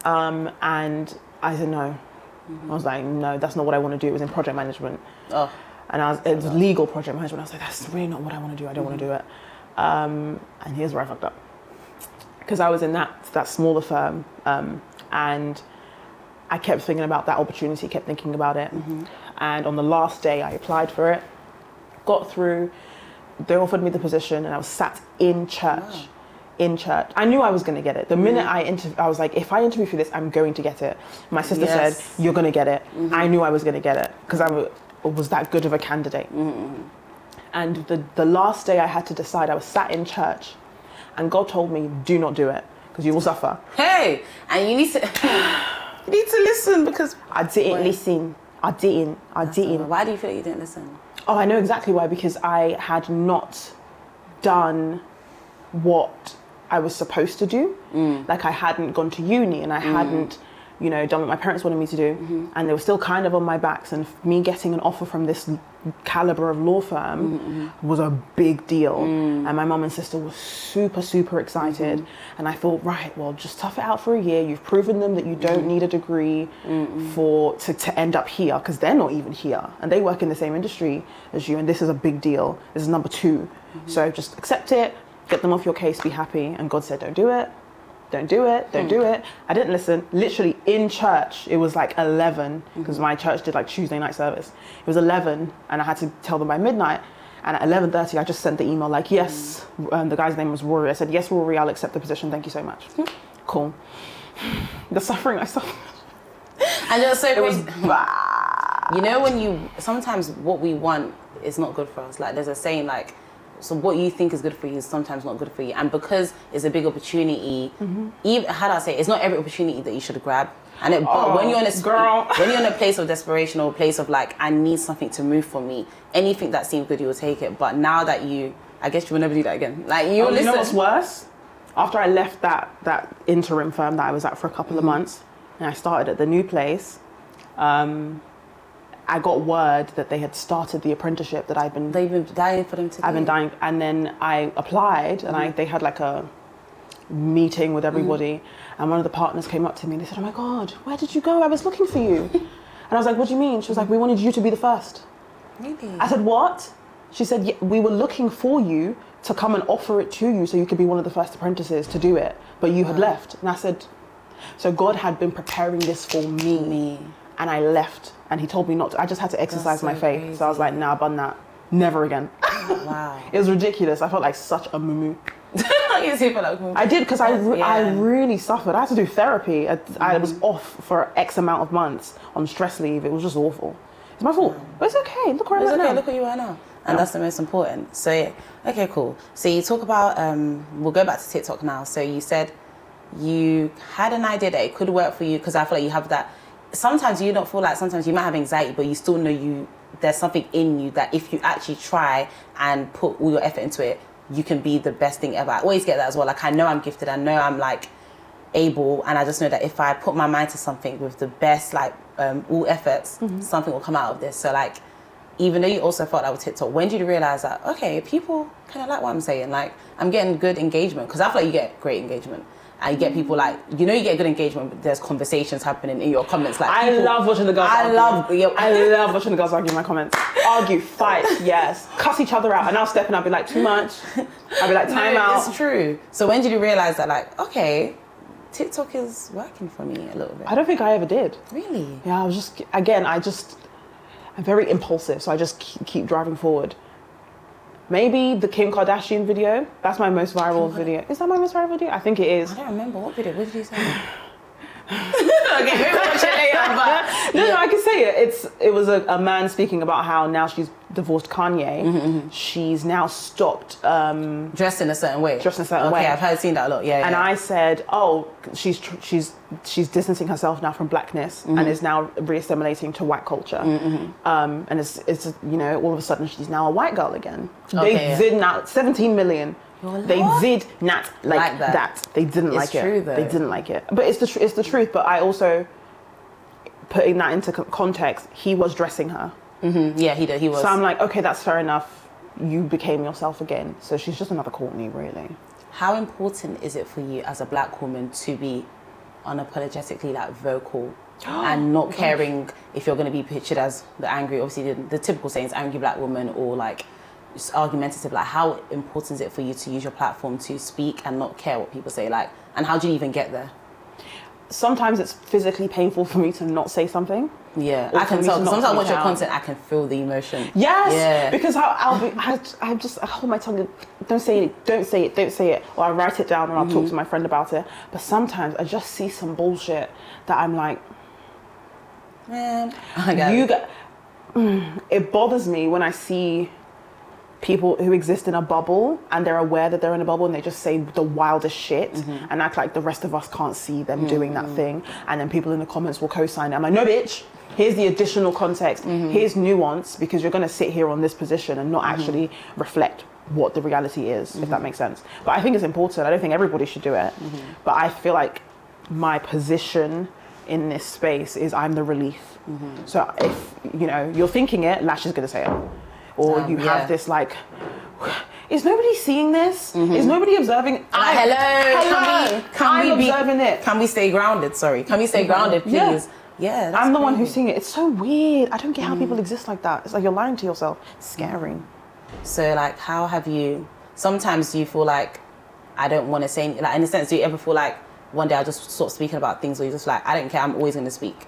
And I said no. I was like, no, that's not what I want to do. It was in project management. And it was legal project management. I was like, that's really not what I want to do. I don't want to do it. And here's where I fucked up. Because I was in that smaller firm, and I kept thinking about that opportunity, kept thinking about it. And on the last day I applied for it, got through, they offered me the position, and I was sat in church. In church. I knew I was going to get it. The minute I was like, if I interview for this, I'm going to get it. My sister said, you're going to get it. I knew I was going to get it because I was that good of a candidate. And the last day I had to decide, I was sat in church, and God told me, do not do it because you will suffer. Hey, and you need to listen because I didn't listen. I didn't. Why do you feel like you didn't listen? Oh, I know exactly why, because I had not done what I was supposed to do. Like I hadn't gone to uni, and I hadn't, done what my parents wanted me to do. And they were still kind of on my backs, and me getting an offer from this caliber of law firm was a big deal. And my mum and sister were super, super excited. And I thought, right, well, just tough it out for a year. You've proven them that you don't need a degree to end up here, because they're not even here. And they work in the same industry as you, and this is a big deal. This is number 2. So just accept it, get them off your case, be happy. And God said, don't do it. Don't do it. Don't do it. I didn't listen. Literally in church, it was like 11, because my church did like Tuesday night service. It was 11, and I had to tell them by midnight. And at 11:30, I just sent the email like, yes. The guy's name was Rory. I said, yes, Rory, I'll accept the position. Thank you so much. Cool. The suffering I suffered. And you're so it was when sometimes what we want is not good for us. Like there's a saying like, so what you think is good for you is sometimes not good for you. And because it's a big opportunity, even, how do I say it? It's not every opportunity that you should grab. And but when you're in a place of desperation, or a place of like, I need something to move for me, anything that seems good, you will take it. But now that I guess you will never do that again. Like you listen. You know what's worse? After I left that interim firm that I was at for a couple of months, and I started at the new place, I got word that they had started the apprenticeship that they've been dying for them to do. I've been dying, and then I applied, and they had like a meeting with everybody, and one of the partners came up to me and they said, oh my God, where did you go? I was looking for you. And I was like, what do you mean? She was like, we wanted you to be the first. Really? I said, what? She said, yeah, we were looking for you to come and offer it to you so you could be one of the first apprentices to do it, but you had left. And I said, so God had been preparing this for me. And I left, and he told me not to. I just had to exercise my faith. Crazy. So I was like, nah, bun that. Never again. Wow. It was ridiculous. I felt like such a mumu. I did, because I really suffered. I had to do therapy. I was off for X amount of months on stress leave. It was just awful. It's my fault. But it's okay. Look where I'm at now. Look where you are now. And that's the most important. So, okay, cool. So you talk about, we'll go back to TikTok now. So you said you had an idea that it could work for you, because I feel like you have that. Sometimes you don't feel like, sometimes you might have anxiety, but you still know there's something in you that if you actually try and put all your effort into it, you can be the best thing ever. I always get that as well. Like, I know I'm gifted, I know I'm like able, and I just know that if I put my mind to something with the best, like all efforts, something will come out of this. So like, even though you also felt that with TikTok, when did you realize that, okay, people kind of like what I'm saying? Like, I'm getting good engagement, because I feel like you get great engagement. And you get people like, you get good engagement, but there's conversations happening in your comments. Like, I love watching the girls argue. I love watching the girls argue in my comments. Argue, fight, yes. Cuss each other out. And I'll step in, I'll be like, too much. I'll be like, time out. It's true. So when did you realize that, like, okay, TikTok is working for me a little bit? I don't think I ever did. Really? Yeah, I'm very impulsive, so I just keep driving forward. Maybe the Kim Kardashian video. That's my most viral video. Is that my most viral video? I think it is. I don't remember. What video? What did you say? Okay, maybe I'll watch it later. But no, I can say it. It was a man speaking about how now she's divorced Kanye. She's now stopped dressed in a certain way. Okay, I've seen that a lot. Yeah. And I said, oh, she's distancing herself now from blackness and is now re-assimilating to white culture. And it's all of a sudden she's now a white girl again. They did now 17 million. They did not like that. They didn't like it. It's true though. They didn't like it. But it's the truth. But I also, putting that into context, he was dressing her. Yeah, he did. He was. So I'm like, okay, that's fair enough. you became yourself again. So she's just another Courtney, really. How important is it for you as a black woman to be unapologetically like vocal and not caring if you're going to be pictured as the angry, obviously the typical saying is angry black woman or like just argumentative? Like, how important is it for you to use your platform to speak and not care what people say? Like, and how do you even get there? Sometimes it's physically painful for me to not say something. Yeah, I can tell. Sometimes I watch your content, I can feel the emotion. Yes, yeah. Because I hold my tongue. Don't say it. Or I write it down and I'll talk to my friend about it. But sometimes I just see some bullshit that I'm like, man, it bothers me when I see people who exist in a bubble and they're aware that they're in a bubble and they just say the wildest shit and act like the rest of us can't see them doing that thing, and then people in the comments will co-sign it. I'm like, no bitch, here's the additional context, here's nuance, because you're going to sit here on this position and not actually reflect what the reality is, if that makes sense. But I think it's important. I don't think everybody should do it, but I feel like my position in this space is I'm the relief. So if you're thinking it, Lash is going to say it. Or you have this like, is nobody seeing this? Is nobody observing? Hello. I'm observing it. Can we stay grounded? Sorry. Can we stay grounded, please? Yeah. I'm the one who's seeing it. It's so weird. I don't get how people exist like that. It's like you're lying to yourself. It's scary. So like, how have you? Sometimes do you feel like I don't want to say anything? Like, in a sense, do you ever feel like one day I'll just stop speaking about things, or you're just like, I don't care. I'm always going to speak.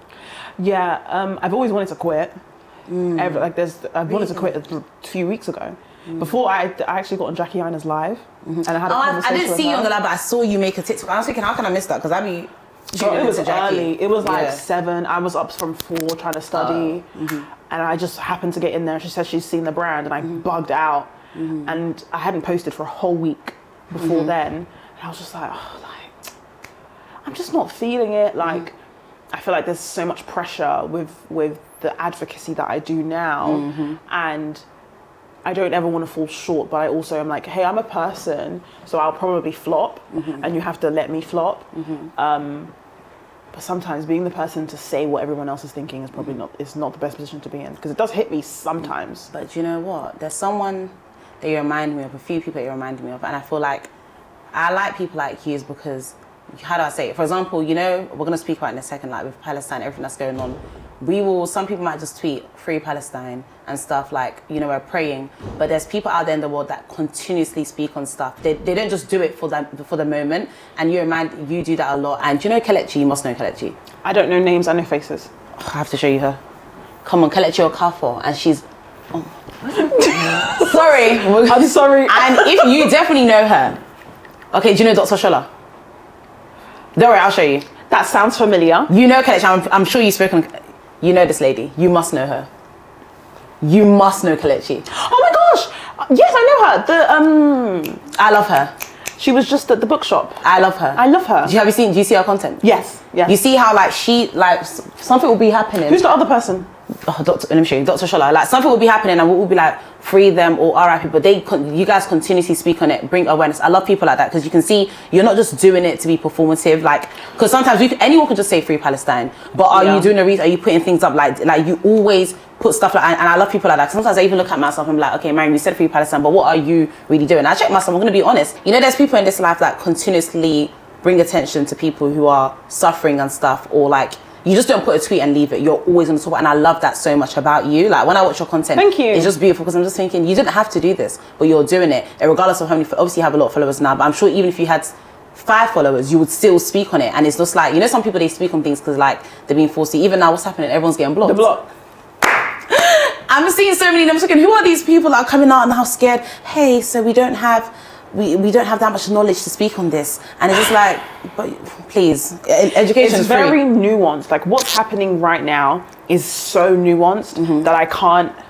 Yeah. I've always wanted to quit. I wanted to quit a few weeks ago. Before I actually got on Jackie Ina's live, and I had a conversation. I didn't see you on the live, but I saw you make a TikTok. I was thinking, how can I miss that? Because it was early. It was like 7. I was up from 4 trying to study, and I just happened to get in there. She said she's seen the brand, and I bugged out, and I hadn't posted for a whole week before then, and I was just like, I'm just not feeling it. Like, I feel like there's so much pressure with the advocacy that I do now, and I don't ever want to fall short, but I also am like, hey, I'm a person, so I'll probably flop, and you have to let me flop. But sometimes being the person to say what everyone else is thinking is probably not the best position to be in, because it does hit me sometimes. But you know what? There's someone that you remind me of, a few people that you remind me of, and I feel like I like people like you is because, how do I say it? For example, we're going to speak about in a second, like with Palestine, everything that's going on. Some people might just tweet free Palestine and stuff, like, we're praying, but there's people out there in the world that continuously speak on stuff. They don't just do it for the moment, and you do that a lot. And do you know Kelechi? You must know Kelechi. I don't know names, I know faces. I have to show you her. Come on, Kelechi Okafor, and she's... Sorry. I'm sorry. And if you definitely know her. Okay, do you know Dr. Shola? Don't worry, I'll show you. That sounds familiar. You know Kelechi, I'm sure you've spoken... You know this lady. You must know her. You must know Kelechi. Oh my gosh! Yes, I know her. I love her. She was just at the bookshop. I love her. I love her. Do you see her content? Yes. You see how something will be happening. Who's the other person? Let me show you. Dr. Shola. Like, something will be happening and we'll be like, free them or RIP, but you guys continuously speak on it, bring awareness. I love people like that, because you can see you're not just doing it to be performative, like, because sometimes anyone can just say free Palestine, but are you doing the reason? Are you putting things up like you always put stuff like, and I love people like that. Sometimes I even look at myself and I'm like, okay, Mariam, you said free Palestine, but what are you really doing? I check myself, I'm going to be honest. There's people in this life that continuously bring attention to people who are suffering and stuff, or like, you just don't put a tweet and leave it. You're always on the top, and I love that so much about you. Like, when I watch your content, thank you. It's just beautiful, because I'm just thinking, you didn't have to do this, but you're doing it. And regardless of how many, obviously you have a lot of followers now, but I'm sure even if you had 5 followers, you would still speak on it. And it's just like, some people, they speak on things because like they're being forced to. Even now, what's happening? Everyone's getting blocked. The block. I'm seeing so many of them. I'm thinking, who are these people that are coming out and how scared? Hey, so we don't have that much knowledge to speak on this, and it's just like, but please, education is very nuanced. Like, what's happening right now is so nuanced that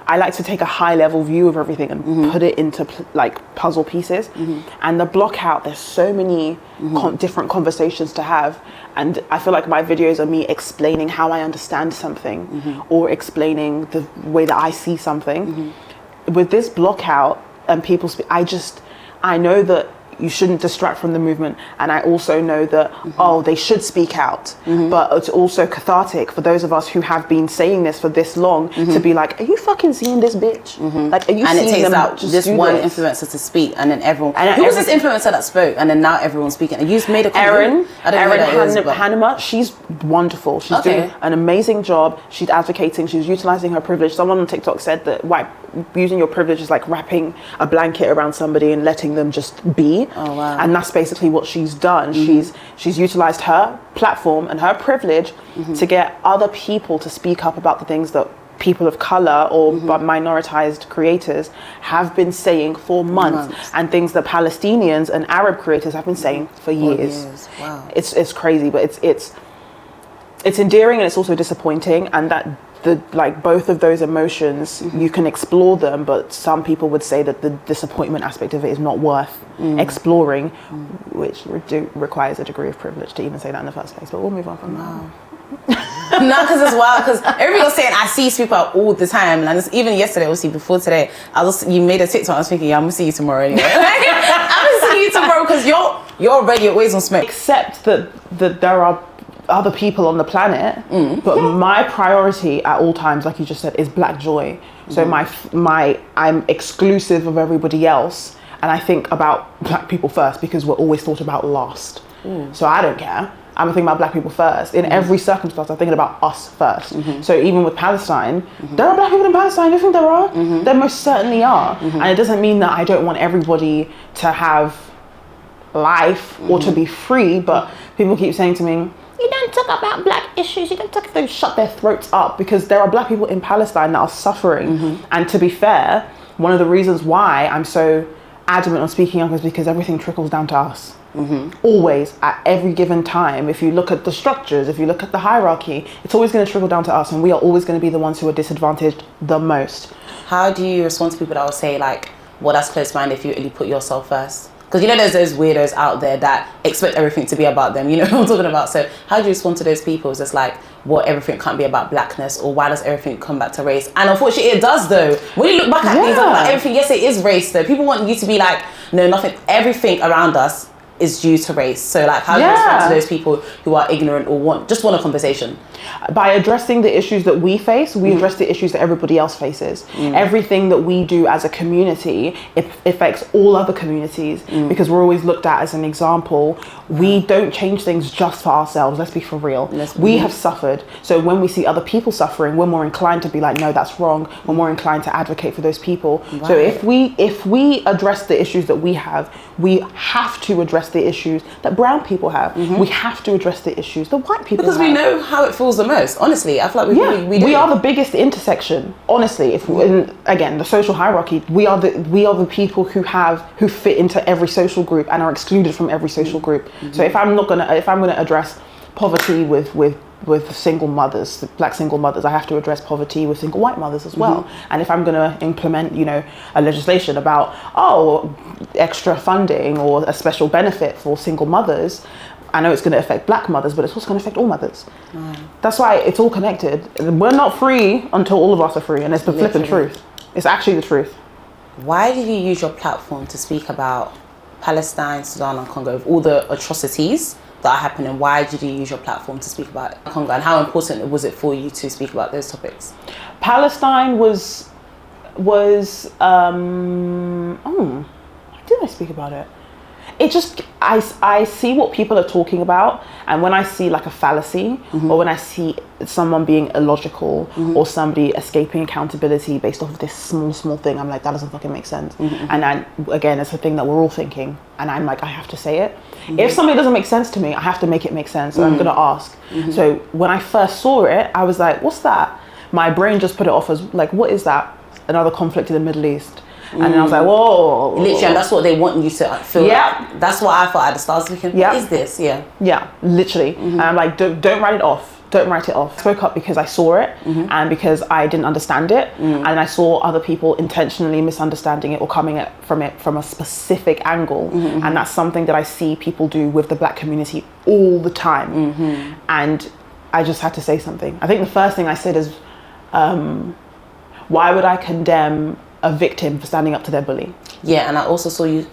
I like to take a high level view of everything and put it into like puzzle pieces. And the block out, there's so many different conversations to have, and I feel like my videos are me explaining how I understand something or explaining the way that I see something. With this block out and people speak, I know that you shouldn't distract from the movement. And I also know that, they should speak out. But it's also cathartic for those of us who have been saying this for this long to be like, are you fucking seeing this bitch? Like, are you and seeing it takes them out just one influencer to speak, and then everyone. Who was this influencer that spoke, and then now everyone's speaking? And you just made a Erin Hanema, she's wonderful. She's doing an amazing job. She's advocating. She's utilizing her privilege. Someone on TikTok said that using your privilege is like wrapping a blanket around somebody and letting them just be. Oh, wow. And that's basically what she's done. She's utilized her platform and her privilege to get other people to speak up about the things that people of color or minoritized creators have been saying for months, and things that Palestinians and Arab creators have been saying for years. Wow. It's crazy, but it's endearing, and it's also disappointing, and that both of those emotions, you can explore them, but some people would say that the disappointment aspect of it is not worth exploring, which requires a degree of privilege to even say that in the first place. But we'll move on from that. No, because it's wild. Because everybody's saying I see speak out all the time, and even yesterday, obviously before today, you made a TikTok. I was thinking, I'm gonna see you tomorrow anyway. I'm gonna see you tomorrow because you're already always on smoke. Except that there are other people on the planet, but my priority at all times, like you just said, is Black joy. So I'm exclusive of everybody else, and I think about Black people first because we're always thought about last. So I don't care. I'm thinking about Black people first. In every circumstance, I'm thinking about us first. So even with Palestine, there are Black people in Palestine. I think there are. There most certainly are. And it doesn't mean that I don't want everybody to have life or to be free, but people keep saying to me, you don't talk about Black issues, you don't talk, they shut their throats up, because there are Black people in Palestine that are suffering. And to be fair, one of the reasons why I'm so adamant on speaking up is because everything trickles down to us. Always, at every given time. If you look at the structures, if you look at the hierarchy, it's always going to trickle down to us, and we are always going to be the ones who are disadvantaged the most. How do you respond to people that will say like, well, that's close-minded if you really put yourself first? Because there's those weirdos out there that expect everything to be about them, what I'm talking about. So how do you respond to those people? It's just like, well, everything can't be about Blackness, or why does everything come back to race? And unfortunately it does though. When you look back at things like everything, yes, it is race though. People want you to be like, no, nothing, everything around us is due to race. So like, how do you respond to those people who are ignorant or just want a conversation? By addressing the issues that we face, we address the issues that everybody else faces. Everything that we do as a community, it affects all other communities, because we're always looked at as an example. We don't change things just for ourselves. Let's be for real. We have suffered. So when we see other people suffering, we're more inclined to be like, no, that's wrong. We're more inclined to advocate for those people. Right. So if we address the issues that we have to address the issues that brown people have. We have to address the issues that white people have. Because we know how it feels the most. Honestly, I feel like we do. We are the biggest intersection. Honestly, again, the social hierarchy, we are the people who fit into every social group and are excluded from every social group. So if I'm gonna address poverty with single mothers, Black single mothers, I have to address poverty with single white mothers as well. And if I'm going to implement, a legislation about, extra funding or a special benefit for single mothers, I know it's going to affect Black mothers, but it's also going to affect all mothers. That's why it's all connected. We're not free until all of us are free, and it's the flipping truth. It's actually the truth. Why did you use your platform to speak about Palestine, Sudan, and Congo, with all the atrocities that are happening? Why did you use your platform to speak about Congo, and how important was it for you to speak about those topics? Palestine was why did I speak about it? It just, I see what people are talking about, and when I see like a fallacy, or when I see someone being illogical, or somebody escaping accountability based off of this small thing, I'm like, that doesn't fucking make sense. And again, it's a thing that we're all thinking, and I'm like, I have to say it. If something doesn't make sense to me, I have to make it make sense, and I'm gonna ask. So when I first saw it, I was like, what's that? My brain just put it off as like, what is that? Another conflict in the Middle East. And then I was like, whoa. Literally, and that's what they want you to feel. Like. That's what I thought at the start. I was thinking, what is this? Yeah, literally. And I'm like, don't write it off. Don't write it off. I spoke up because I saw it, and because I didn't understand it, and I saw other people intentionally misunderstanding it or coming from it from a specific angle. And that's something that I see people do with the Black community all the time. And I just had to say something. I think the first thing I said is, why would I condemn a victim for standing up to their bully? Yeah, and I also saw you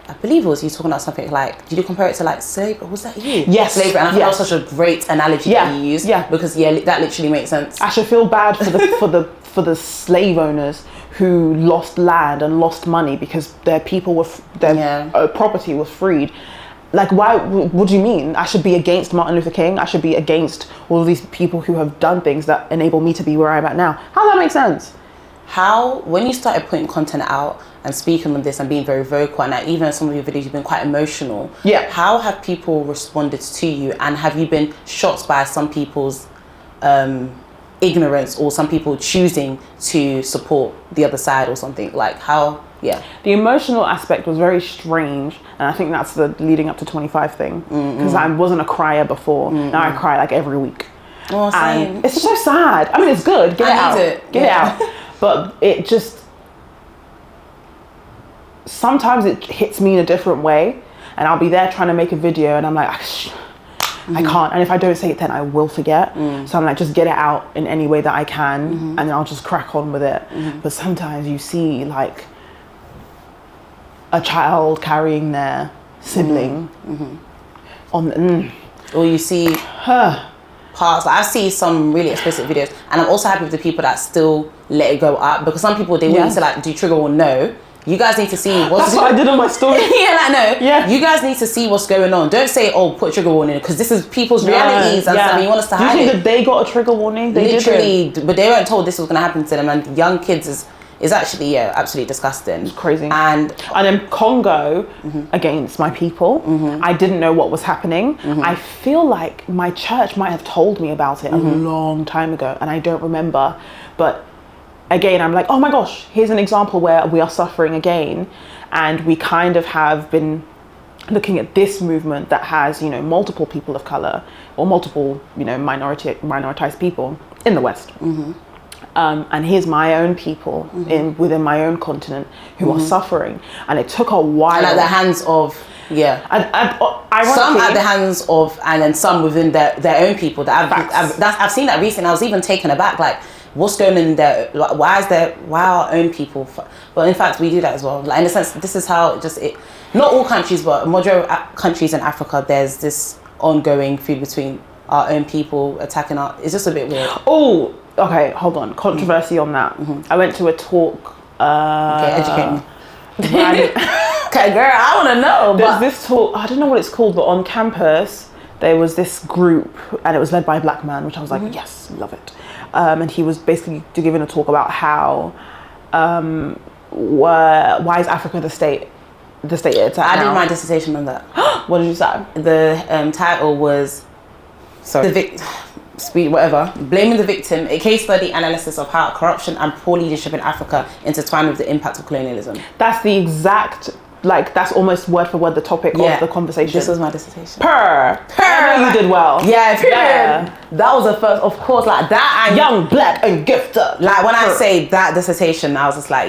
I believe it was you talking about something like, did you compare it to like slavery? Was that you? Yes. Slavery. And I think that was such a great analogy that you used. Yeah. Because that literally makes sense. I should feel bad for the for the slave owners who lost land and lost money because their people were their property was freed. Like, why? What do you mean? I should be against Martin Luther King? I should be against all of these people who have done things that enable me to be where I'm at now? How does that make sense? How, when you started putting content out and speaking on this and being very vocal, and even in some of your videos you've been quite emotional, how have people responded to you, and have you been shocked by some people's ignorance or some people choosing to support the other side or something? Like, how? The emotional aspect was very strange, and I think that's the leading up to 25 thing, because I wasn't a crier before. Now I cry like every week. Oh, same. And it's so sad. I mean, it's good, get it out, but it just, sometimes it hits me in a different way, and I'll be there trying to make a video and I'm like, I can't, and if I don't say it then I will forget. So I'm like, just get it out in any way that I can, and then I'll just crack on with it. But sometimes you see like a child carrying their sibling on or you see parts, like I see some really explicit videos, and I'm also happy with the people that still let it go up, because some people, they want you to like do trigger warning. No, you guys need to see what's that's what I did on my story. You guys need to see what's going on. Don't say, oh, put a trigger warning, because this is people's realities and stuff. You want us to hide it. Do you think that they got a trigger warning? They literally didn't. But they weren't told this was going to happen to them, and young kids is actually absolutely disgusting. It's crazy. And in Congo, against my people, I didn't know what was happening. I feel like my church might have told me about it a long time ago, and I don't remember. But again, I'm like, oh my gosh, here's an example where we are suffering again, and we kind of have been looking at this movement that has, you know, multiple people of color or multiple, you know, minoritized people in the West. And here's my own people within my own continent who are suffering, and it took a while. And at the hands of some at the hands of, and then some within their own people. I've seen that recently. I was even taken aback. Like, what's going on in there? Why are our own people? Well, in fact, we do that as well. Like, in a sense, this is how not all countries, but majority of countries in Africa, there's this ongoing feud between our own people attacking our. It's just a bit weird. Oh. Okay, hold on. Controversy on that. I went to a talk. Okay, educate me. Okay, girl, I want to know. There's this talk, I don't know what it's called, but on campus, there was this group, and it was led by a black man, which I was like, yes, love it. And he was basically giving a talk about how, why is Africa the state it's at I now? did my dissertation on that. What did you say? The title was, blaming the victim, a case study analysis of how corruption and poor leadership in Africa intertwine with the impact of colonialism. That's the exact, like, that's almost word for word the topic of the conversation. This was my dissertation. You did well. That was the first, of course, like that. And young, black, and gifted. Like, when I say that dissertation, I was just like,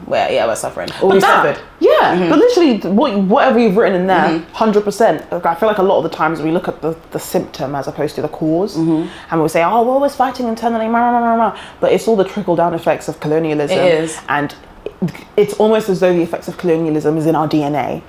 we're suffering. Or we suffered. But literally, whatever you've written in there, 100%. Like, I feel like a lot of the times we look at the symptom as opposed to the cause, and we say, oh, we're always fighting internally, but it's all the trickle down effects of colonialism. It is. And it's almost as though the effects of colonialism is in our DNA.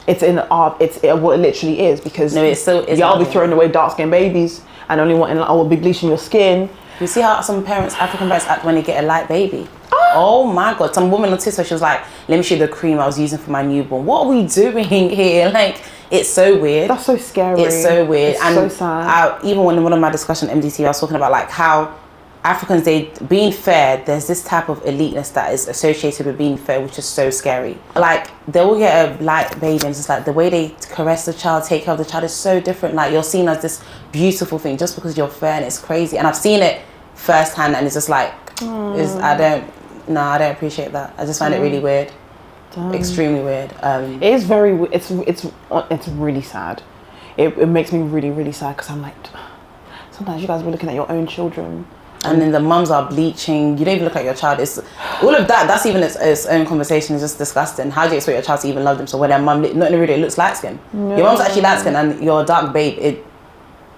It's in what it literally is, because it still is. Y'all be throwing away dark-skinned babies and only wanting, will be bleaching your skin. You see how some African parents act when they get a light baby? Oh my God, some woman on TikTok, she was like, let me show you the cream I was using for my newborn. What are we doing here? Like, it's so weird. That's so scary. It's so weird. It's so sad. Even when in one of my discussions on MDTV, I was talking about like how Africans, being fair, there's this type of eliteness that is associated with being fair, which is so scary. Like, they will get a light baby, and it's just like the way they caress the child, take care of the child is so different. Like, you're seen as this beautiful thing just because you're fair, and it's crazy. And I've seen it firsthand, and it's just like, I don't appreciate that. I just find it really weird. Extremely weird. It is very, it's really sad. It makes me really, really sad, because I'm like, sometimes you guys are looking at your own children. And then the mums are bleaching. You don't even look at your child. It's all of that. That's even its own conversation. Is just disgusting. How do you expect your child to even love them? So when their mum, not in the video, looks light skin. Your mum's actually light skin, and you're a dark babe.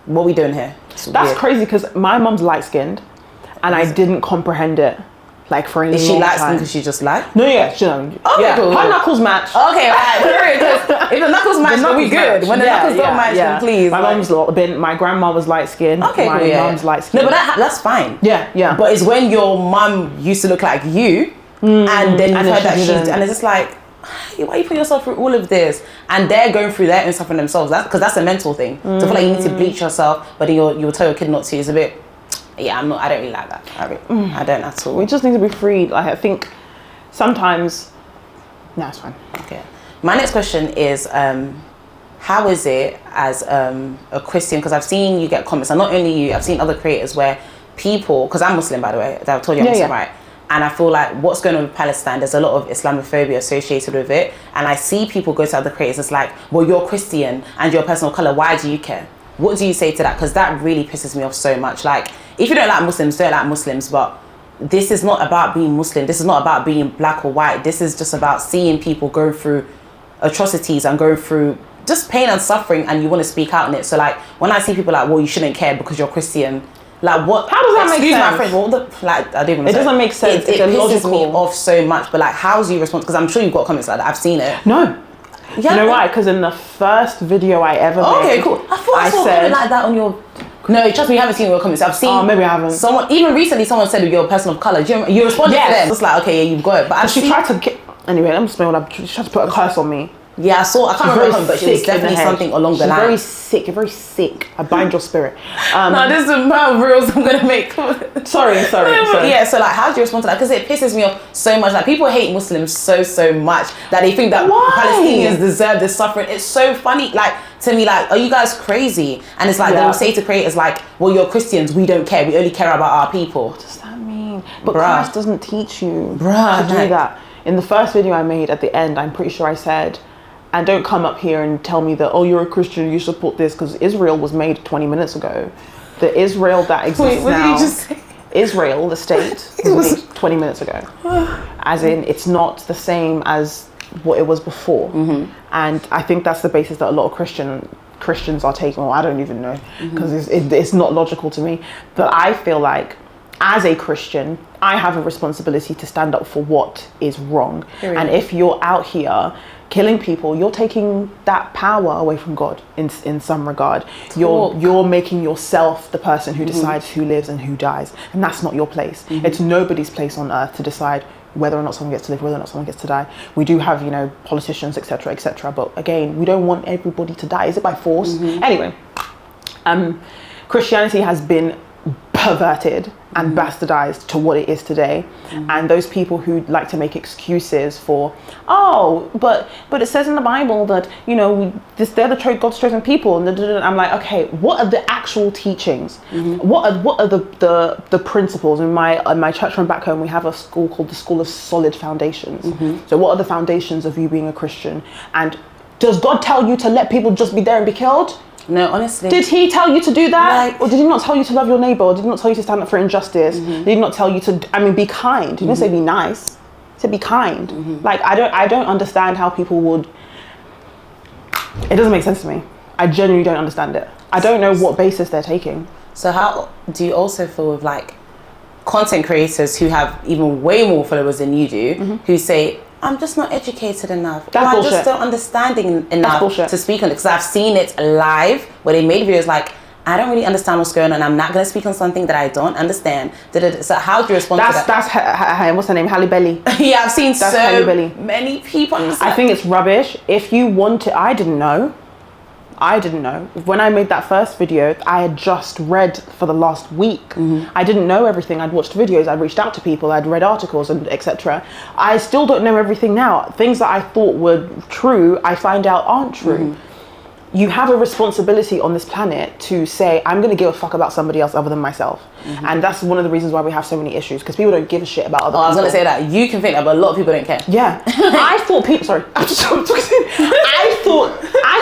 What are we doing here? That's crazy, because my mum's light skinned, and I didn't comprehend it like for a Is she long light skinned time. because she just like? No, yeah, she yeah. Cool. Her knuckles match. Okay, right. If the knuckles match, then we good. When the knuckles don't match, then please. My grandma was light skinned. Okay, my cool, mum's light skinned. No, but that's fine. Yeah. But it's when your mum used to look like you, and then you've heard that and it's just like, why are you putting yourself through all of this? And they're going through their own suffering themselves. Because that's a mental thing. So I feel like you need to bleach yourself, but then you'll tell your kid not to. It's a bit, I don't really like that. I don't at all. We just need to be freed. Like, I think sometimes, no, it's fine. Okay. My next question is, how is it as a Christian? Because I've seen you get comments, and not only you, I've seen other creators where people, because I'm Muslim, by the way, I've told you I'm Muslim, right? And I feel like what's going on with Palestine, there's a lot of Islamophobia associated with it. And I see people go to other creators, it's like, well, you're Christian and you're a person of color, why do you care? What do you say to that? Because that really pisses me off so much. Like, if you don't like Muslims, don't like Muslims, but this is not about being Muslim. This is not about being black or white. This is just about seeing people go through atrocities and go through just pain and suffering, and you want to speak out on it. So like, when I see people like, well, you shouldn't care because you're Christian, like what? How does that make sense? My friend, I don't even. It doesn't make sense. It pisses me off so much. But like, how's you respond? Because I'm sure you've got comments like that. I've seen it. No. Yeah. You know why? Because in the first video I ever made, okay, cool. I thought I saw something like that on your. No, trust me, you haven't seen your comments. I've seen. Oh, maybe I haven't. Someone even someone said you're a person of color. You responded to them. It's like, okay, yeah, you've got it. But she tried to get. Anyway, let me explain what she tried to put a curse on me. Yeah, I saw. I can't remember, but she was definitely something along the line. Very sick. You're very sick. I bind your spirit. No, this is the amount of reels I'm gonna make. Sorry. Yeah, so like, how do you respond to that? Because it pisses me off so much. Like, people hate Muslims so much that they think that Palestinians deserve this suffering. It's so funny. Like, to me, like, are you guys crazy? And it's like they will say to creators like, well, you're Christians, we don't care. We only care about our people. What does that mean? But Christ doesn't teach you to do that. In the first video I made at the end, I'm pretty sure I said, and don't come up here and tell me that, oh, you're a Christian, you support this, because Israel was made 20 minutes ago. The Israel that exists now, did you just say? Israel, the state, was made 20 minutes ago. As in, it's not the same as what it was before. And I think that's the basis that a lot of Christians are taking. Well, I don't even know, because it's not logical to me. But I feel like, as a Christian, I have a responsibility to stand up for what is wrong. And if you're out here killing people, you're taking that power away from God in some regard. You're making yourself the person who decides who lives and who dies, and that's not your place. It's nobody's place on earth to decide whether or not someone gets to live, whether or not someone gets to die. We do have, politicians, etc., but again, we don't want everybody to die. Is it by force? Anyway, Christianity has been perverted and bastardized to what it is today. And those people who like to make excuses for, but it says in the Bible that, they're the God's chosen people, and I'm like, okay, what are the actual teachings? What are the principles? In my church from back home, we have a school called the School of Solid Foundations. So what are the foundations of you being a Christian? And does God tell you to let people just be there and be killed? No, honestly. Did he tell you to do that? Or did he not tell you to love your neighbor? Or did he not tell you to stand up for injustice? Did he not tell you to, be kind? He didn't say be nice. He said be kind. Like, I don't understand how people would... It doesn't make sense to me. I genuinely don't understand it. I don't know what basis they're taking. So how do you also feel with, like, content creators who have even way more followers than you do, who say, I'm just not educated enough. That's bullshit. I'm just not understanding enough to speak on it. Because I've seen it live where they made videos like, I don't really understand what's going on. I'm not going to speak on something that I don't understand. So how do you respond to that? That's what's her name? Halle Belly. Yeah, I've seen many people. I think it's rubbish. If you want to, I didn't know. When I made that first video, I had just read for the last week. I didn't know everything. I'd watched videos, I'd reached out to people, I'd read articles, and etc. I still don't know everything now. Things that I thought were true, I find out aren't true. You have a responsibility on this planet to say, I'm going to give a fuck about somebody else other than myself. And that's one of the reasons why we have so many issues, because people don't give a shit about other people. I was going to say that. You can think that, but a lot of people don't care. Yeah. I thought people... Sorry. I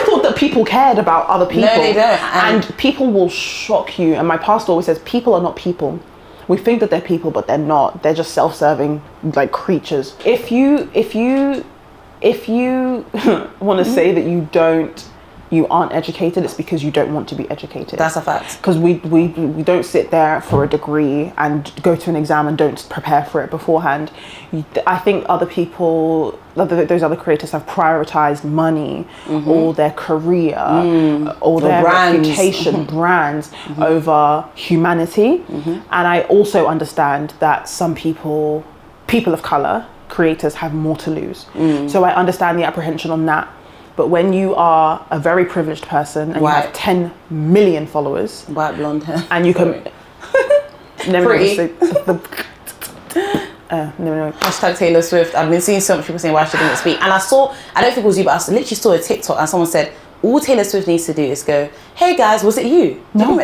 thought that people cared about other people. No, they don't. And people will shock you. And my pastor always says, people are not people. We think that they're people, but they're not. They're just self-serving, like, creatures. If you want to say that you you aren't educated, it's because you don't want to be educated. That's a fact. Because we don't sit there for a degree and go to an exam and don't prepare for it beforehand. I think other people, those other creators have prioritized money or their career or their reputation, brands over humanity. And I also understand that some people of color, creators, have more to lose. So I understand the apprehension on that. But when you are a very privileged person and you have 10 million followers, white blonde hair, and you can pretty. No. Hashtag Taylor Swift. I've been seeing so much people saying why she didn't speak, and I don't think it was you, but I literally saw a TikTok and someone said all Taylor Swift needs to do is go, hey guys, was it you? No.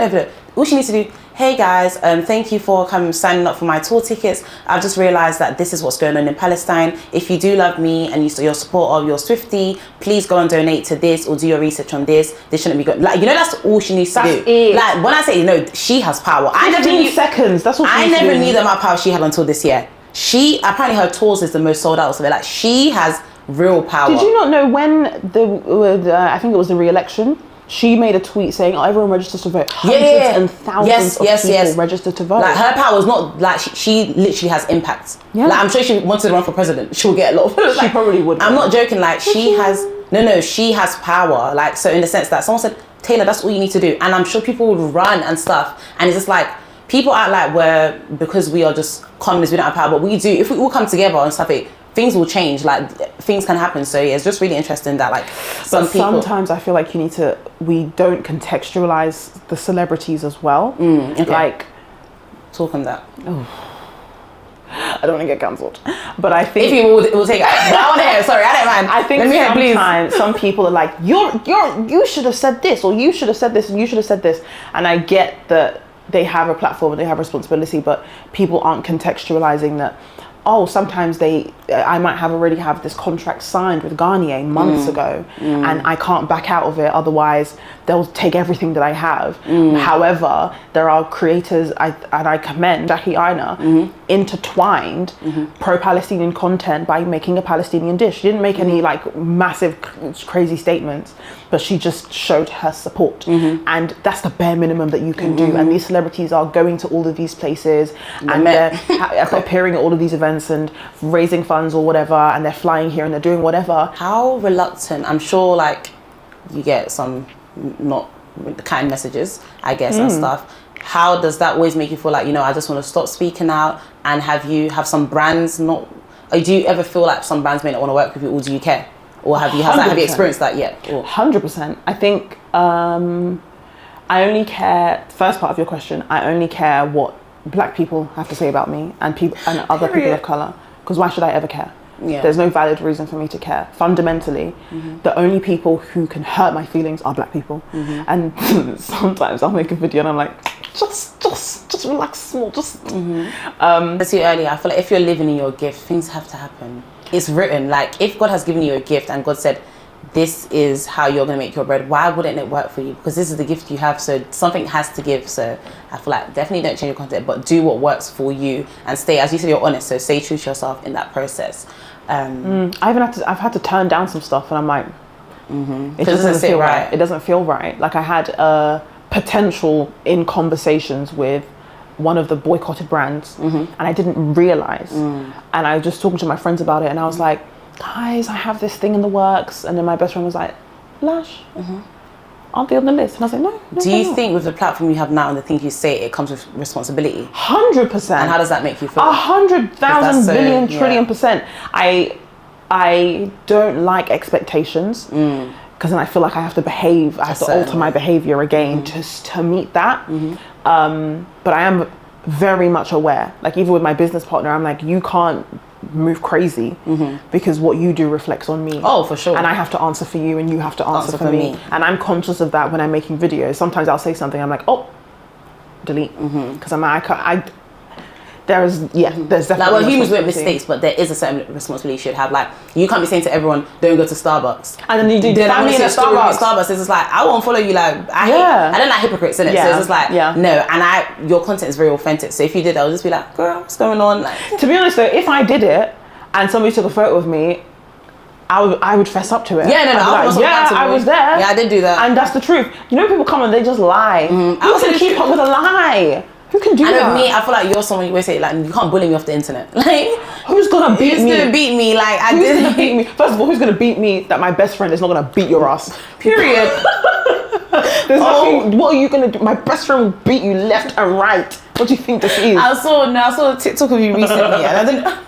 All she needs to do, hey guys, thank you for signing up for my tour tickets. I've just realised that this is what's going on in Palestine. If you do love me and you're support of your Swiftie, please go and donate to this or do your research on this. This shouldn't be good. Like, that's all she needs to do. It. Like, when I say, she has power. 15 seconds, that's what I never knew the amount of power she had until this year. Apparently her tours is the most sold out of it. Like, she has real power. Did you not know when I think it was the re-election, she made a tweet saying, everyone registers to vote. Hundreds and thousands of people registered to vote. Like, her power is not, like, she literally has impact. Yeah. Like, I'm sure she wanted to run for president. She'll get a lot of votes. She probably would. I'm not joking. Like, she has power. Like, so in the sense that someone said, Taylor, that's all you need to do. And I'm sure people would run and stuff. And it's just like, people act like because we are just communists, we don't have power. But we do. If we all come together and stuff, things will change. Like, things can happen. So yeah, it's just really interesting that, like, sometimes I feel like we don't contextualize the celebrities as well. Okay. Like, talk on that. I don't want to get cancelled, but I think if you will take it. I want to hear. Sorry, I don't mind. I think sometimes some people are like, you should have said this, or you should have said this, and you should have said this. And I get that they have a platform and they have responsibility, but people aren't contextualizing that. Sometimes I might already have this contract signed with Garnier months ago, and I can't back out of it. Otherwise, they'll take everything that I have. However, there are creators, and I commend Jackie Aina, intertwined pro-Palestinian content by making a Palestinian dish. She didn't make any like massive, crazy statements, but she just showed her support. And that's the bare minimum that you can do. And these celebrities are going to all of these places and they're appearing at all of these events and raising funds or whatever, and they're flying here and they're doing whatever. How reluctant? I'm sure, like, you get some not kind messages, I guess, and stuff. How does that always make you feel like, I just want to stop speaking out? And have some brands not, or do you ever feel like some brands may not want to work with you, or do you care? Or have you experienced that yet? 100%. I think I only care, first part of your question, I only care what Black people have to say about me and other people of colour, because why should I ever care? There's no valid reason for me to care. Fundamentally, the only people who can hurt my feelings are Black people. And sometimes I'll make a video and I'm like, just relax small, I said earlier, I feel like if you're living in your gift, things have to happen. It's written. Like, if God has given you a gift and God said, this is how you're going to make your bread, why wouldn't it work for you? Because this is the gift you have, so something has to give. So I feel like definitely don't change your content, but do what works for you and stay, as you said, you're honest, so stay true to yourself in that process. I've had to turn down some stuff and I'm like, it doesn't feel right. It doesn't feel right. Like, I had a potential in conversations with one of the boycotted brands and I didn't realize, and I was just talking to my friends about it and I was like, guys, I have this thing in the works. And then my best friend was like, Lash, aren't they on the list? And I was like, no. Do you think with the platform you have now and the things you say, it comes with responsibility? 100%. And how does that make you feel? 100,000 billion trillion %. I don't like expectations, because then I feel like I have to behave. I have to alter my behavior again just to meet that. But I am very much aware. Like, even with my business partner, I'm like, you can't move crazy because what you do reflects on me. Oh, for sure. And I have to answer for you and you have to answer for me. And I'm conscious of that when I'm making videos. Sometimes I'll say something, I'm like, oh, delete. Because I'm like, there's definitely, like, well, humans make mistakes, but there is a certain responsibility you should have. Like, you can't be saying to everyone, don't go to Starbucks. And then you do family in a Starbucks. It's just like, I won't follow you. Like, I don't like hypocrites in it. So it's just like, no. And your content is very authentic. So if you did that, I'll just be like, girl, what's going on? Like, to be honest though, if I did it and somebody took a photo of me, I would fess up to it. Yeah, I was there. Yeah, I did do that. And that's the truth. You know, people come and they just lie. Who can keep up with a lie? Who can do that? And with me, I feel like you're someone you always say, like, you can't bully me off the internet. Like, who's gonna beat me? Who's gonna beat me? Like, who's gonna beat me? First of all, who's gonna beat me that my best friend is not gonna beat your ass? Period. There's nothing, what are you gonna do? My best friend will beat you left and right. What do you think this is? I saw a TikTok of you recently,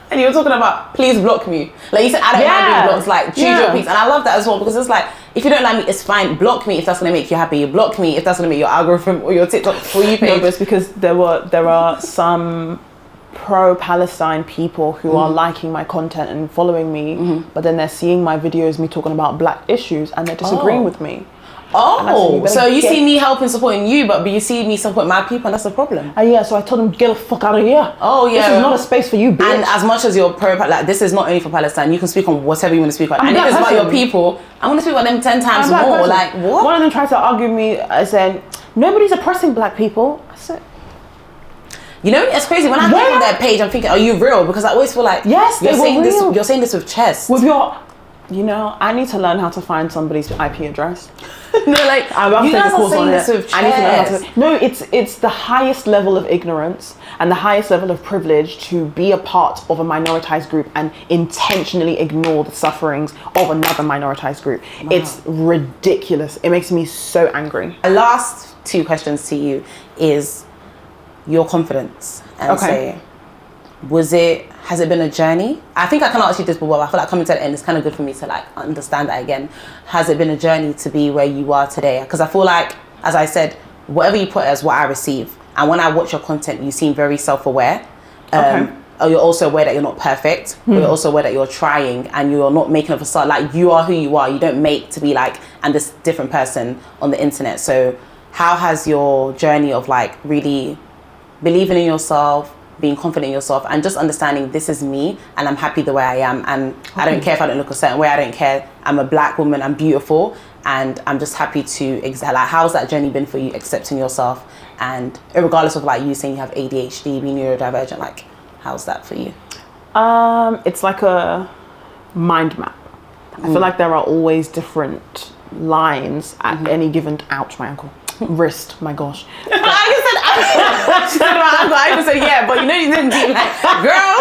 and you were talking about please block me. Like you said, I don't mind being blocked. Like choose your peace, and I love that as well because it's like if you don't like me, it's fine. Block me if that's gonna make you happy. Block me if that's gonna make your algorithm or your TikTok for you page. No, but it's because there are some pro-Palestine people who are liking my content and following me, but then they're seeing my videos, me talking about black issues, and they're disagreeing with me. Oh, so you see me helping, supporting you, but you see me support my people, and that's the problem. Yeah, so I told them, get the fuck out of here. Oh, yeah. This is not a space for you, bitch. And as much as you're like, this is not only for Palestine, you can speak on whatever you want to speak on. And if it's about your people, I want to speak about them 10 times more. Like, what? One of them tried to argue with me, saying, nobody's oppressing black people. I said, you know, it's crazy. When I click on their page, I'm thinking, are you real? Because I always feel like, yes, you're saying this with chest. With your... You know, I need to learn how to find somebody's IP address. No, like I'm about to take a course on it. I need to learn how to. No, it's the highest level of ignorance and the highest level of privilege to be a part of a minoritized group and intentionally ignore the sufferings of another minoritized group. Wow. It's ridiculous. It makes me so angry. My last two questions to you is your confidence and say, has it been a journey? I think I can ask you this, but I feel like coming to the end is kind of good for me to like understand that again. Has it been a journey to be where you are today? Because I feel like, as I said, whatever you put as what I receive. And when I watch your content, you seem very self-aware. You're also aware that you're not perfect, but you're also aware that you're trying and you're not making a facade. Like you are who you are. You don't make to be like, and this different person on the internet. So how has your journey of like really believing in yourself, being confident in yourself and just understanding this is me and I'm happy the way I am and I don't care if I don't look a certain way, I don't care, I'm a black woman, I'm beautiful and I'm just happy to like how's that journey been for you, accepting yourself and regardless of like you saying you have ADHD, being neurodivergent, like how's that for you? It's like a mind map. I feel like there are always different lines at any given, ouch, my ankle. Wrist, my gosh. I even said yeah, but you know you didn't do like, girl.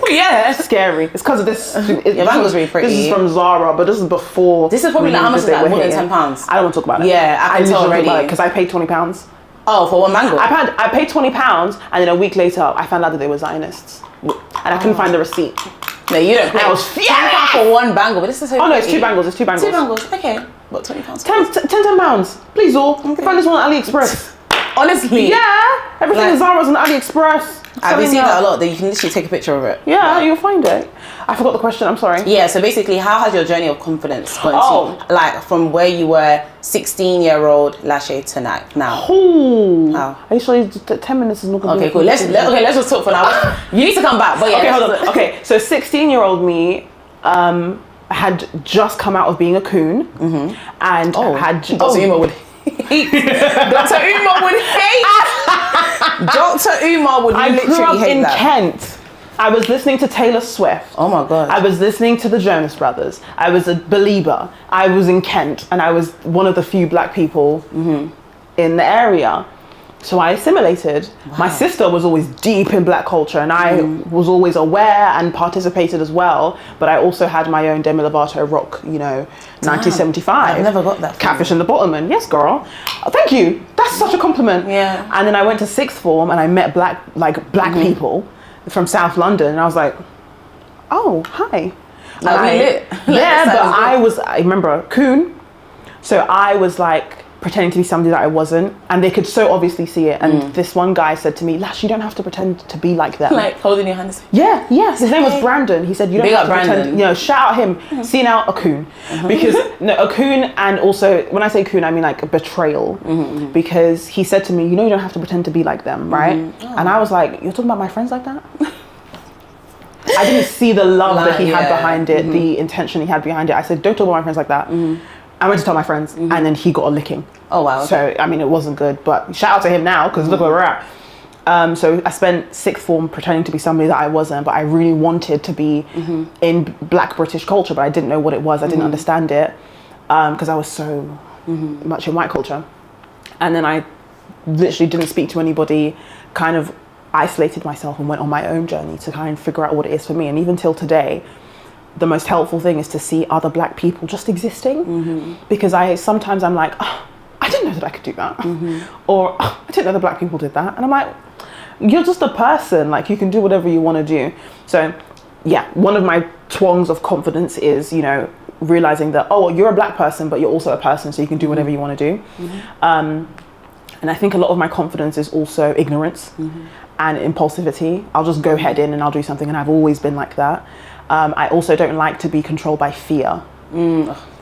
Yeah, scary. It's because of this. Your bangle's really pretty. This is from Zara, but this is before. This is probably like how much is that? More than £10. I don't want to talk about it. Yeah, I can tell already because I paid £20. Oh, for one bangle. I paid £20, and then a week later, I found out that they were Zionists, and I couldn't find the receipt. No, you don't. I was £10 for one bangle, but this is so. Oh no, it's two bangles. It's two bangles. Two bangles. Okay. What, £20? £10. Please, all. Okay. Find this one on AliExpress. Honestly. Yeah. Everything in Zara's on AliExpress. I've been seeing that a lot, that you can literally take a picture of it. Yeah, you'll find it. I forgot the question, I'm sorry. Yeah, so basically, how has your journey of confidence gone to, like, from where you were 16-year-old Lasher to now? Oh. How? Are you sure 10 minutes is not going to be... Okay, cool. Let's just talk for now. You need to come back, but yeah. Okay, hold on. Okay, so 16-year-old me, had just come out of being a coon and had Dr. Uma would hate. Dr. Uma would hate. Dr. Uma would literally hate that. I grew up in Kent. I was listening to Taylor Swift. Oh my God. I was listening to the Jonas Brothers. I was a believer. I was in Kent and I was one of the few black people in the area. So I assimilated. Wow. My sister was always deep in black culture and I was always aware and participated as well. But I also had my own Demi Lovato rock, 1975. I've never got that. Catfish and the Bottomman. Yes, girl. Oh, thank you. That's such a compliment. Yeah. And then I went to sixth form and I met black people from South London. And I was like, oh, hi. I remember a coon. So I was like, pretending to be somebody that I wasn't, and they could so obviously see it. And this one guy said to me, Lash, you don't have to pretend to be like them. Like holding your hands. Yeah, yes. His name was Brandon. He said, you don't have to pretend, shout out him, see now a coon. Because a coon, and also when I say coon, I mean like a betrayal. Because he said to me, you don't have to pretend to be like them, right? And I was like, you're talking about my friends like that? I didn't see the love that he had behind it, the intention he had behind it. I said, don't talk about my friends like that. I went to tell my friends and then he got a licking. Oh wow. Okay. So, I mean, it wasn't good, but shout out to him now because look where we're at. So I spent sixth form pretending to be somebody that I wasn't, but I really wanted to be in Black British culture, but I didn't know what it was. I didn't understand it because I was so much in white culture. And then I literally didn't speak to anybody, kind of isolated myself and went on my own journey to kind of figure out what it is for me. And even till today, the most helpful thing is to see other Black people just existing, because sometimes I'm like, oh, I didn't know that I could do that, or oh, I didn't know that Black people did that, and I'm like, you're just a person, like you can do whatever you want to do. So yeah, one of my twongs of confidence is, you know, realizing that, oh, you're a Black person, but you're also a person, so you can do whatever you want to do. And I think a lot of my confidence is also ignorance and impulsivity. I'll just go head in and I'll do something, and I've always been like that. I also don't like to be controlled by fear.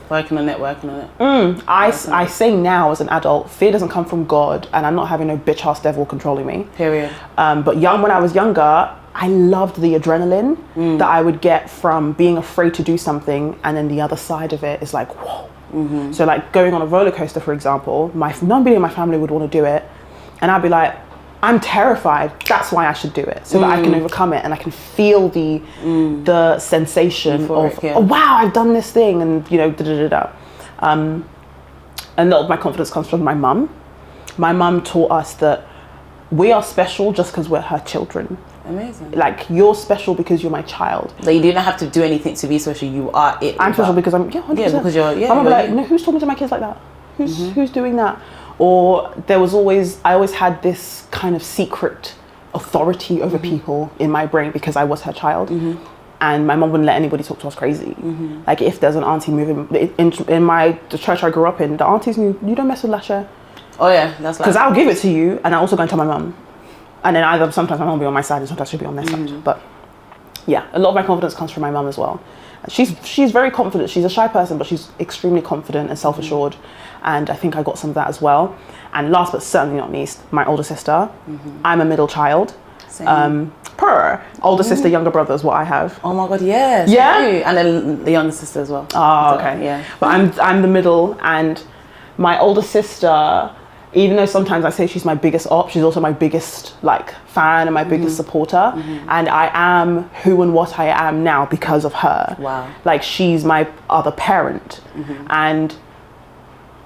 Working on it. I say now as an adult, fear doesn't come from God, and I'm not having no bitch ass devil controlling me. Period. But when I was younger, I loved the adrenaline that I would get from being afraid to do something, and then the other side of it is like, whoa. So like going on a roller coaster, for example, nobody in my family would want to do it, and I'd be like, I'm terrified, that's why I should do it, so that I can overcome it and I can feel the sensation of, oh wow, I've done this thing, and you know, and a lot of my confidence comes from my mum. My mum taught us that we are special just because we're her children. Amazing. Like, you're special because you're my child. Like, you do not have to do anything to be special, you are it. I'm special because I'm, 100%. Yeah, because you're, I'm like, no, who's talking to my kids like that? Who's doing that? Or I always had this kind of secret authority over people in my brain because I was her child. And my mom wouldn't let anybody talk to us crazy. Like, if there's an auntie moving, in the church I grew up in, the aunties knew, you don't mess with Lasher. Oh yeah, that's like, because I'll give it to you, and I also go and tell my mum. And then sometimes my mum will be on my side, and sometimes she'll be on their side. But yeah, a lot of my confidence comes from my mum as well. She's very confident. She's a shy person, but she's extremely confident and self-assured. And I think I got some of that as well. And last but certainly not least, my older sister. I'm a middle child. Older sister, younger brother is what I have. Oh my God, yes. Yeah. And then the younger sister as well. Oh, okay. Yeah. But I'm the middle, and my older sister, even though sometimes I say she's my biggest op, she's also my biggest like fan and my biggest supporter. And I am who and what I am now because of her. Wow. Like, she's my other parent. And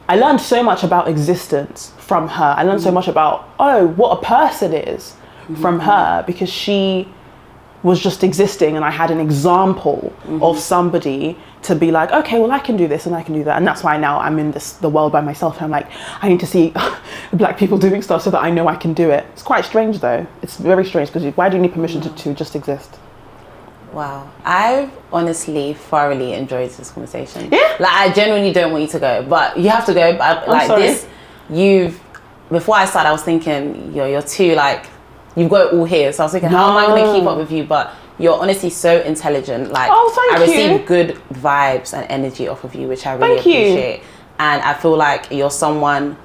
I learned so much about existence from her. I learned so much about, what a person is from her, because she was just existing, and I had an example of somebody to be like, okay, well, I can do this and I can do that. And that's why now I'm in the world by myself, and I'm like, I need to see Black people doing stuff so that I know I can do it. It's quite strange though. It's very strange, because why do you need permission to just exist? Wow. I've honestly thoroughly enjoyed this conversation. Yeah. Like, I genuinely don't want you to go, but you have to go. Like, this, before I started, I was thinking, you're too, like, you've got it all here. So I was thinking, how am I going to keep up with you? But you're honestly so intelligent. Like, I receive good vibes and energy off of you, which I really appreciate. And I feel like you're someone,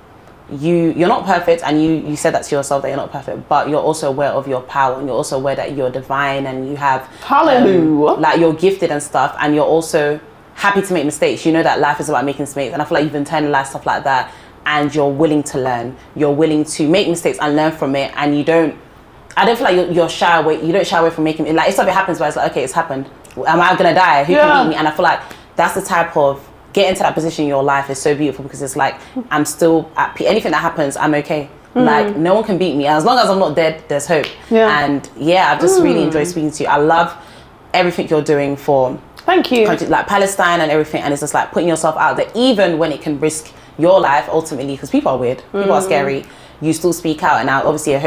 you're not perfect, and you said that to yourself, that you're not perfect, but you're also aware of your power, and you're also aware that you're divine, and you have like, you're gifted and stuff, and you're also happy to make mistakes. You know that life is about making mistakes, and I feel like you've internalized stuff like that, and you're willing to learn. You're willing to make mistakes and learn from it, and I don't feel like you're shy away. You don't shy away from making it. Like, if something happens where it's like, okay, it's happened. Am I gonna die? Who can beat me? And I feel like that's the type of, getting to that position in your life is so beautiful, because it's like, I'm still at peace. Anything that happens, I'm okay. Like, no one can beat me. As long as I'm not dead, there's hope. And yeah, I've just really enjoyed speaking to you. I love everything you're doing for countries like Palestine and everything. And it's just like putting yourself out there, even when it can risk your life ultimately, because people are weird, people are scary. You still speak out, and obviously I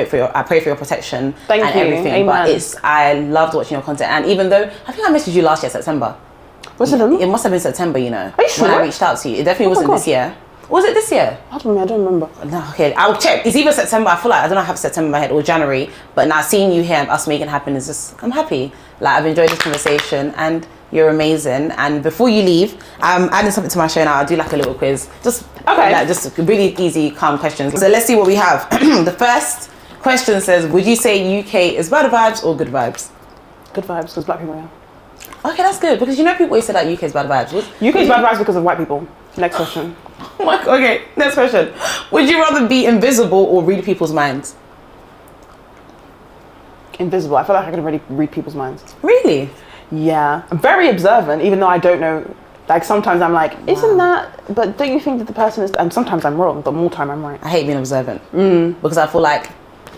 pray for your protection and everything. Amen. But I loved watching your content, and even though I think I messaged you last year, September. Was it? It must have been September, you know. Are you sure? When I reached out to you, it definitely wasn't this year. Was it this year? I don't remember. No, okay, I'll check. It's either September. I feel like I don't know. I have September in my head, or January. But now seeing you here and us making it happen is just, I'm happy. Like, I've enjoyed this conversation, and you're amazing. And before you leave, I'm adding something to my show now. I'll do like a little quiz. Just really easy, calm questions. So let's see what we have. The first question says, would you say UK is bad vibes or good vibes? Good vibes, because Black people are. Okay, that's good, because you know people always say that UK is bad vibes. UK is bad vibes because of white people. Next question. Okay, next question. Would you rather be invisible or read people's minds? Invisible. I feel like I can already read people's minds. Really? Yeah. I'm very observant, even though I don't know. Like, sometimes I'm like, isn't that... But don't you think that the person is... And sometimes I'm wrong, but more time I'm right. I hate being observant. Because I feel like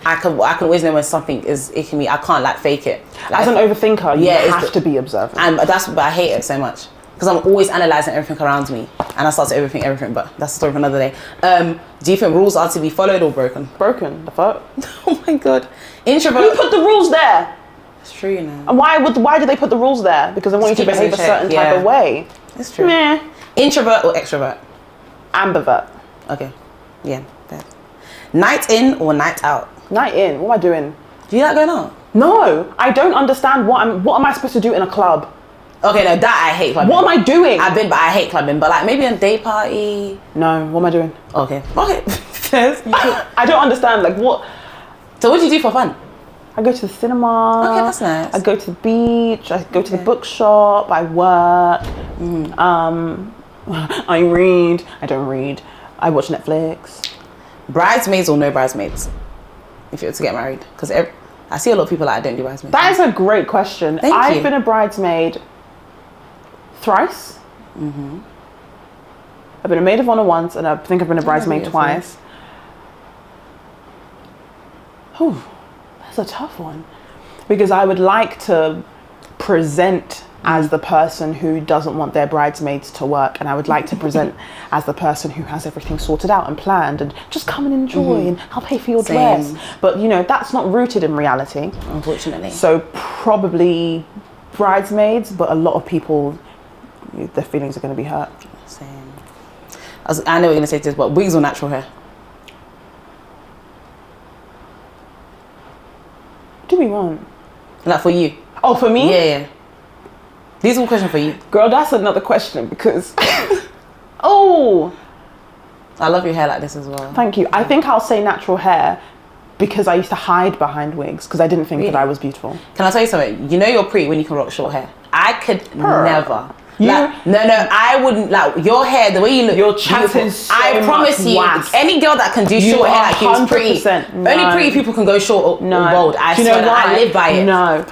I can always know when something is icky me. I can't, like, fake it. Like, as an overthinker, you have to be observant. But I hate it so much. Because I'm always analysing everything around me. And I start to overthink everything, but that's a story for another day. Do you think rules are to be followed or broken? Broken. The fuck? Oh my God. Introvert. Who put the rules there? It's true, you know. And why do they put the rules there? Because they want you to behave a certain type of way. It's true. Meh. Introvert or extrovert? Ambivert. Okay. Yeah. Fair. Night in or night out? Night in. What am I doing? Do you like going out? No. I don't understand what am I supposed to do in a club? Okay, no, that I hate clubbing. What am I doing? I've been, but I hate clubbing. But like maybe a day party. No, what am I doing? Okay. I don't understand. Like what? So what do you do for fun? I go to the cinema. Okay, that's nice. I go to the beach. I go to the bookshop. I work. I read. I don't read. I watch Netflix. Bridesmaids or no bridesmaids? If you were to get married, because I see a lot of people that don't do bridesmaids. That is a great question. I've been a bridesmaid thrice. I've been a maid of honor once, and I think I've been a bridesmaid twice. Oh, that's a tough one. Because I would like to present as the person who doesn't want their bridesmaids to work, and I would like to present as the person who has everything sorted out and planned and just come and enjoy and I'll pay for your dress. But you know, that's not rooted in reality, unfortunately. So probably bridesmaids, but a lot of people, their feelings are going to be hurt. Same. I know what you're going to say to this, but wigs or natural hair? What do we want? Like for you? Oh, for me? Yeah. These are all questions for you. Girl, that's another question because... Oh! I love your hair like this as well. Thank you. I think I'll say natural hair because I used to hide behind wigs because I didn't think that I was beautiful. Can I tell you something? You know you're pretty when you can rock short hair. I could never. Like, no, I wouldn't. Like your hair, the way you look, your chat is so I promise you, any girl that can do short hair like you is pretty. No. Only pretty people can go short or bold. I do you swear know that I live by it. No,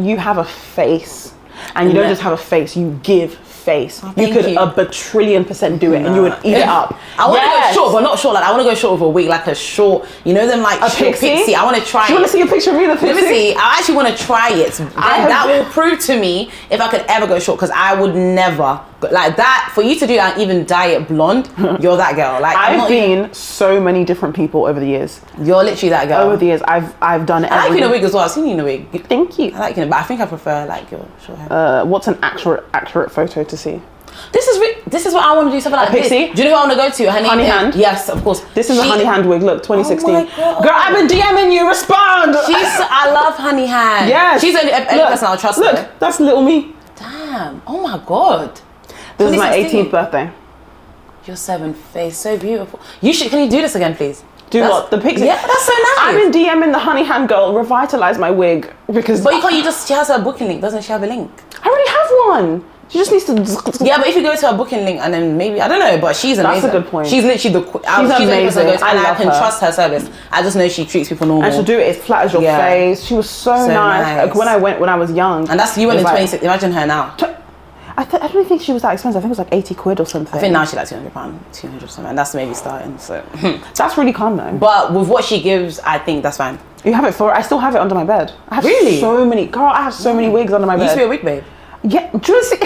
you have a face, and you don't just have a face. You give face. You could a bajillion% do it, and you would eat it up. I want to go short, but not short. Like I want to go short with a wig, like a short. You know them like a short pixie. I want to try. Do you want to see a picture of me? The pixie? Let me see. I actually want to try it. That will prove to me if I could ever go short, because I would never like that. For you to do that, even dye it blonde, you're that girl. Like I've been so many different people over the years. You're literally that girl. Over the years, I've done it. I like you in a wig as well. I've seen you in a wig. Thank you. I like you, but I think I prefer like your short hair. What's an accurate photo to see? This is what I want to do, something like this. Do you know who I want to go to? Honey Hand? Yes, of course. This is a Honey Hand wig. Look, 2016. Oh my God. Girl, I've been DMing you. Respond. I love Honey Hand. Yes. She's the only person I'll trust. Look, that's little me. Damn. Oh my God. This is my 18th birthday. Your 7th face, so beautiful. Can you do this again, please? What? The pixie? Yeah, that's so nice. I've been DMing the Honey Hand girl, revitalize my wig because. But you can't. She has her booking link. Doesn't she have a link? I already have one. She just needs to. Yeah, but if you go to her booking link and then maybe I don't know, but she's amazing. That's a good point. She's literally she's amazing, and I can trust her service. I just know she treats people normal. And she'll do it as flat as your face. She was so nice. Like when I was young. And that's you went in 26. Imagine her now. I don't think she was that expensive. I think it was like 80 quid or something. I think now she's like £200, 200 something, and that's maybe starting. So that's really calm though. But with what she gives, I think that's fine. You have it I still have it under my bed. I have really so many. Girl, I have so many wigs under my bed. You used to be a wig babe. Yeah, do you see?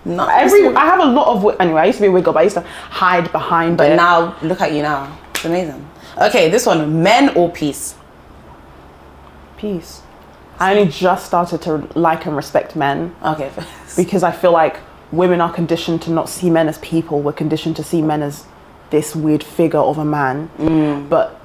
No, I have a lot of anyway. I used to be a wig girl, but I used to hide behind. But now look at you now. It's amazing. Okay, this one: men or peace? Peace. I only just started to like and respect men. Okay. Because I feel like women are conditioned to not see men as people. We're conditioned to see men as this weird figure of a man. But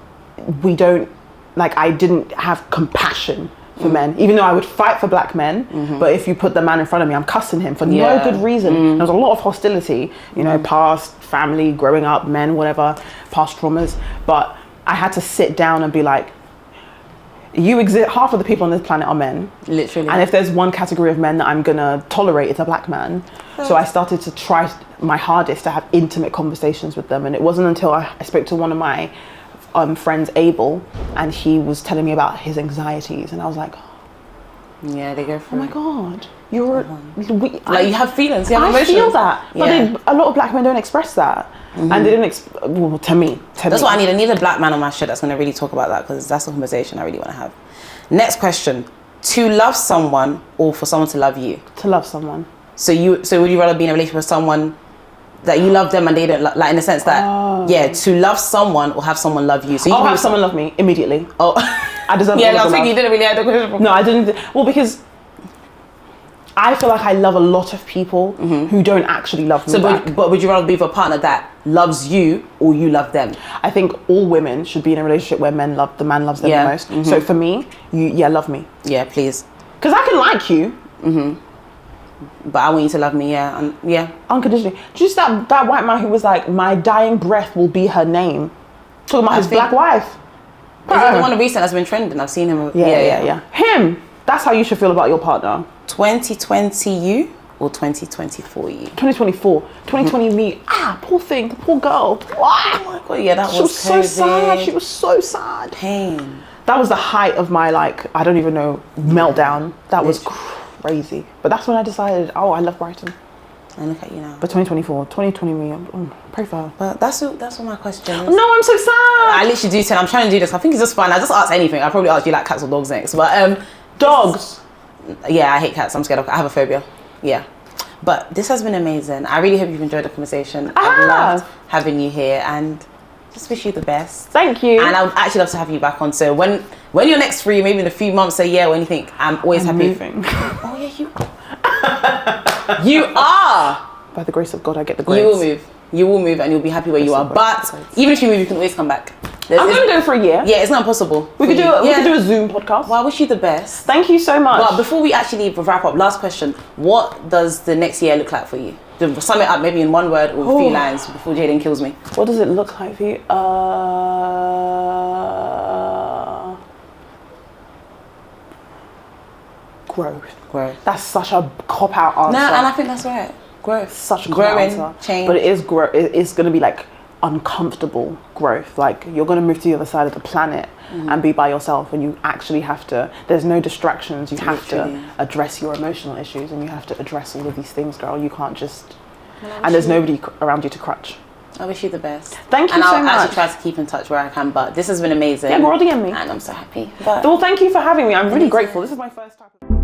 we don't, like, I didn't have compassion for men, even though I would fight for black men. But if you put the man in front of me, I'm cussing him for no good reason. There was a lot of hostility, you know, past family, growing up, men, whatever, past traumas. But I had to sit down and be like, you exist. Half of the people on this planet are men, literally. And if there's one category of men that I'm gonna tolerate, it's a black man. So I started to try my hardest to have intimate conversations with them, and it wasn't until I spoke to one of my friend's Abel, and he was telling me about his anxieties, and I was like, yeah, they go through. oh my God, you're like you have feelings, you have emotions. I feel that, but a lot of black men don't express that, and they don't. Well, to me, that's what I need. I need a black man on my show that's going to really talk about that, because that's a conversation I really want to have. Next question: to love someone or for someone to love you? To love someone. So would you rather be in a relationship with someone that you love them and they don't like, in the sense that to love someone or have someone love you? So you I'll have someone love me immediately. Oh, I deserve. Yeah, I was thinking you didn't really have the question. No, I didn't. Well, because I feel like I love a lot of people who don't actually love me back. But would you rather be with a partner that loves you or you love them? I think all women should be in a relationship where the man loves them the most. So for me, love me. Yeah, please. Because I can like you. But I want you to love me, unconditionally. Just that white man who was like, my dying breath will be her name. Talking about his black wife. Is that the one recent that's been trending? I've seen him. Yeah. Him. That's how you should feel about your partner. 2020 you or 2024 you? 2024. 2020 me. Poor thing. Poor girl. Oh my God, yeah, that was She was so sad. She was so sad. Pain. That was the height of my, I don't even know, meltdown. That was crazy. But that's when I decided, I love Brighton. And look at you now. But 2024, 2020 me, pray for her. But that's what my question is. No, I'm so sad. I literally do. I'm trying to do this. I think it's just fun. I just ask anything. I probably ask you like cats or dogs next. But dogs. Yeah, I hate cats. I'm scared of. I have a phobia. Yeah. But this has been amazing. I really hope you've enjoyed the conversation. I've loved having you here, and just wish you the best. Thank you. And I would actually love to have you back on. So when you're next free, maybe in a few months, a year or anything, I'm always happy. Moving. Oh yeah, you are. You are. By the grace of God, I get the grace. You will move. You will move, and you'll be happy where you are. But even if you move, you can always come back. I'm going to go for a year. Yeah, it's not impossible. We could do a Zoom podcast. Well, I wish you the best. Thank you so much. But before we actually wrap up, last question: what does the next year look like for you? Sum it up, maybe in one word or a few lines before Jaden kills me. What does it look like for you? Growth. That's such a cop-out answer. No, and I think that's right. Growth. Such a cop-out answer. Change. But it is growth. It's going to be like uncomfortable growth. Like you're going to move to the other side of the planet and be by yourself, and you actually have to. There's no distractions. You have to address your emotional issues, and you have to address all of these things, girl. You can't just. And there's nobody around you to crutch. I wish you the best. Thank you so much. And I'll actually try to keep in touch where I can, but this has been amazing. Yeah, more DM me. And I'm so happy. Well, thank you for having me. I'm really grateful. This is my first time.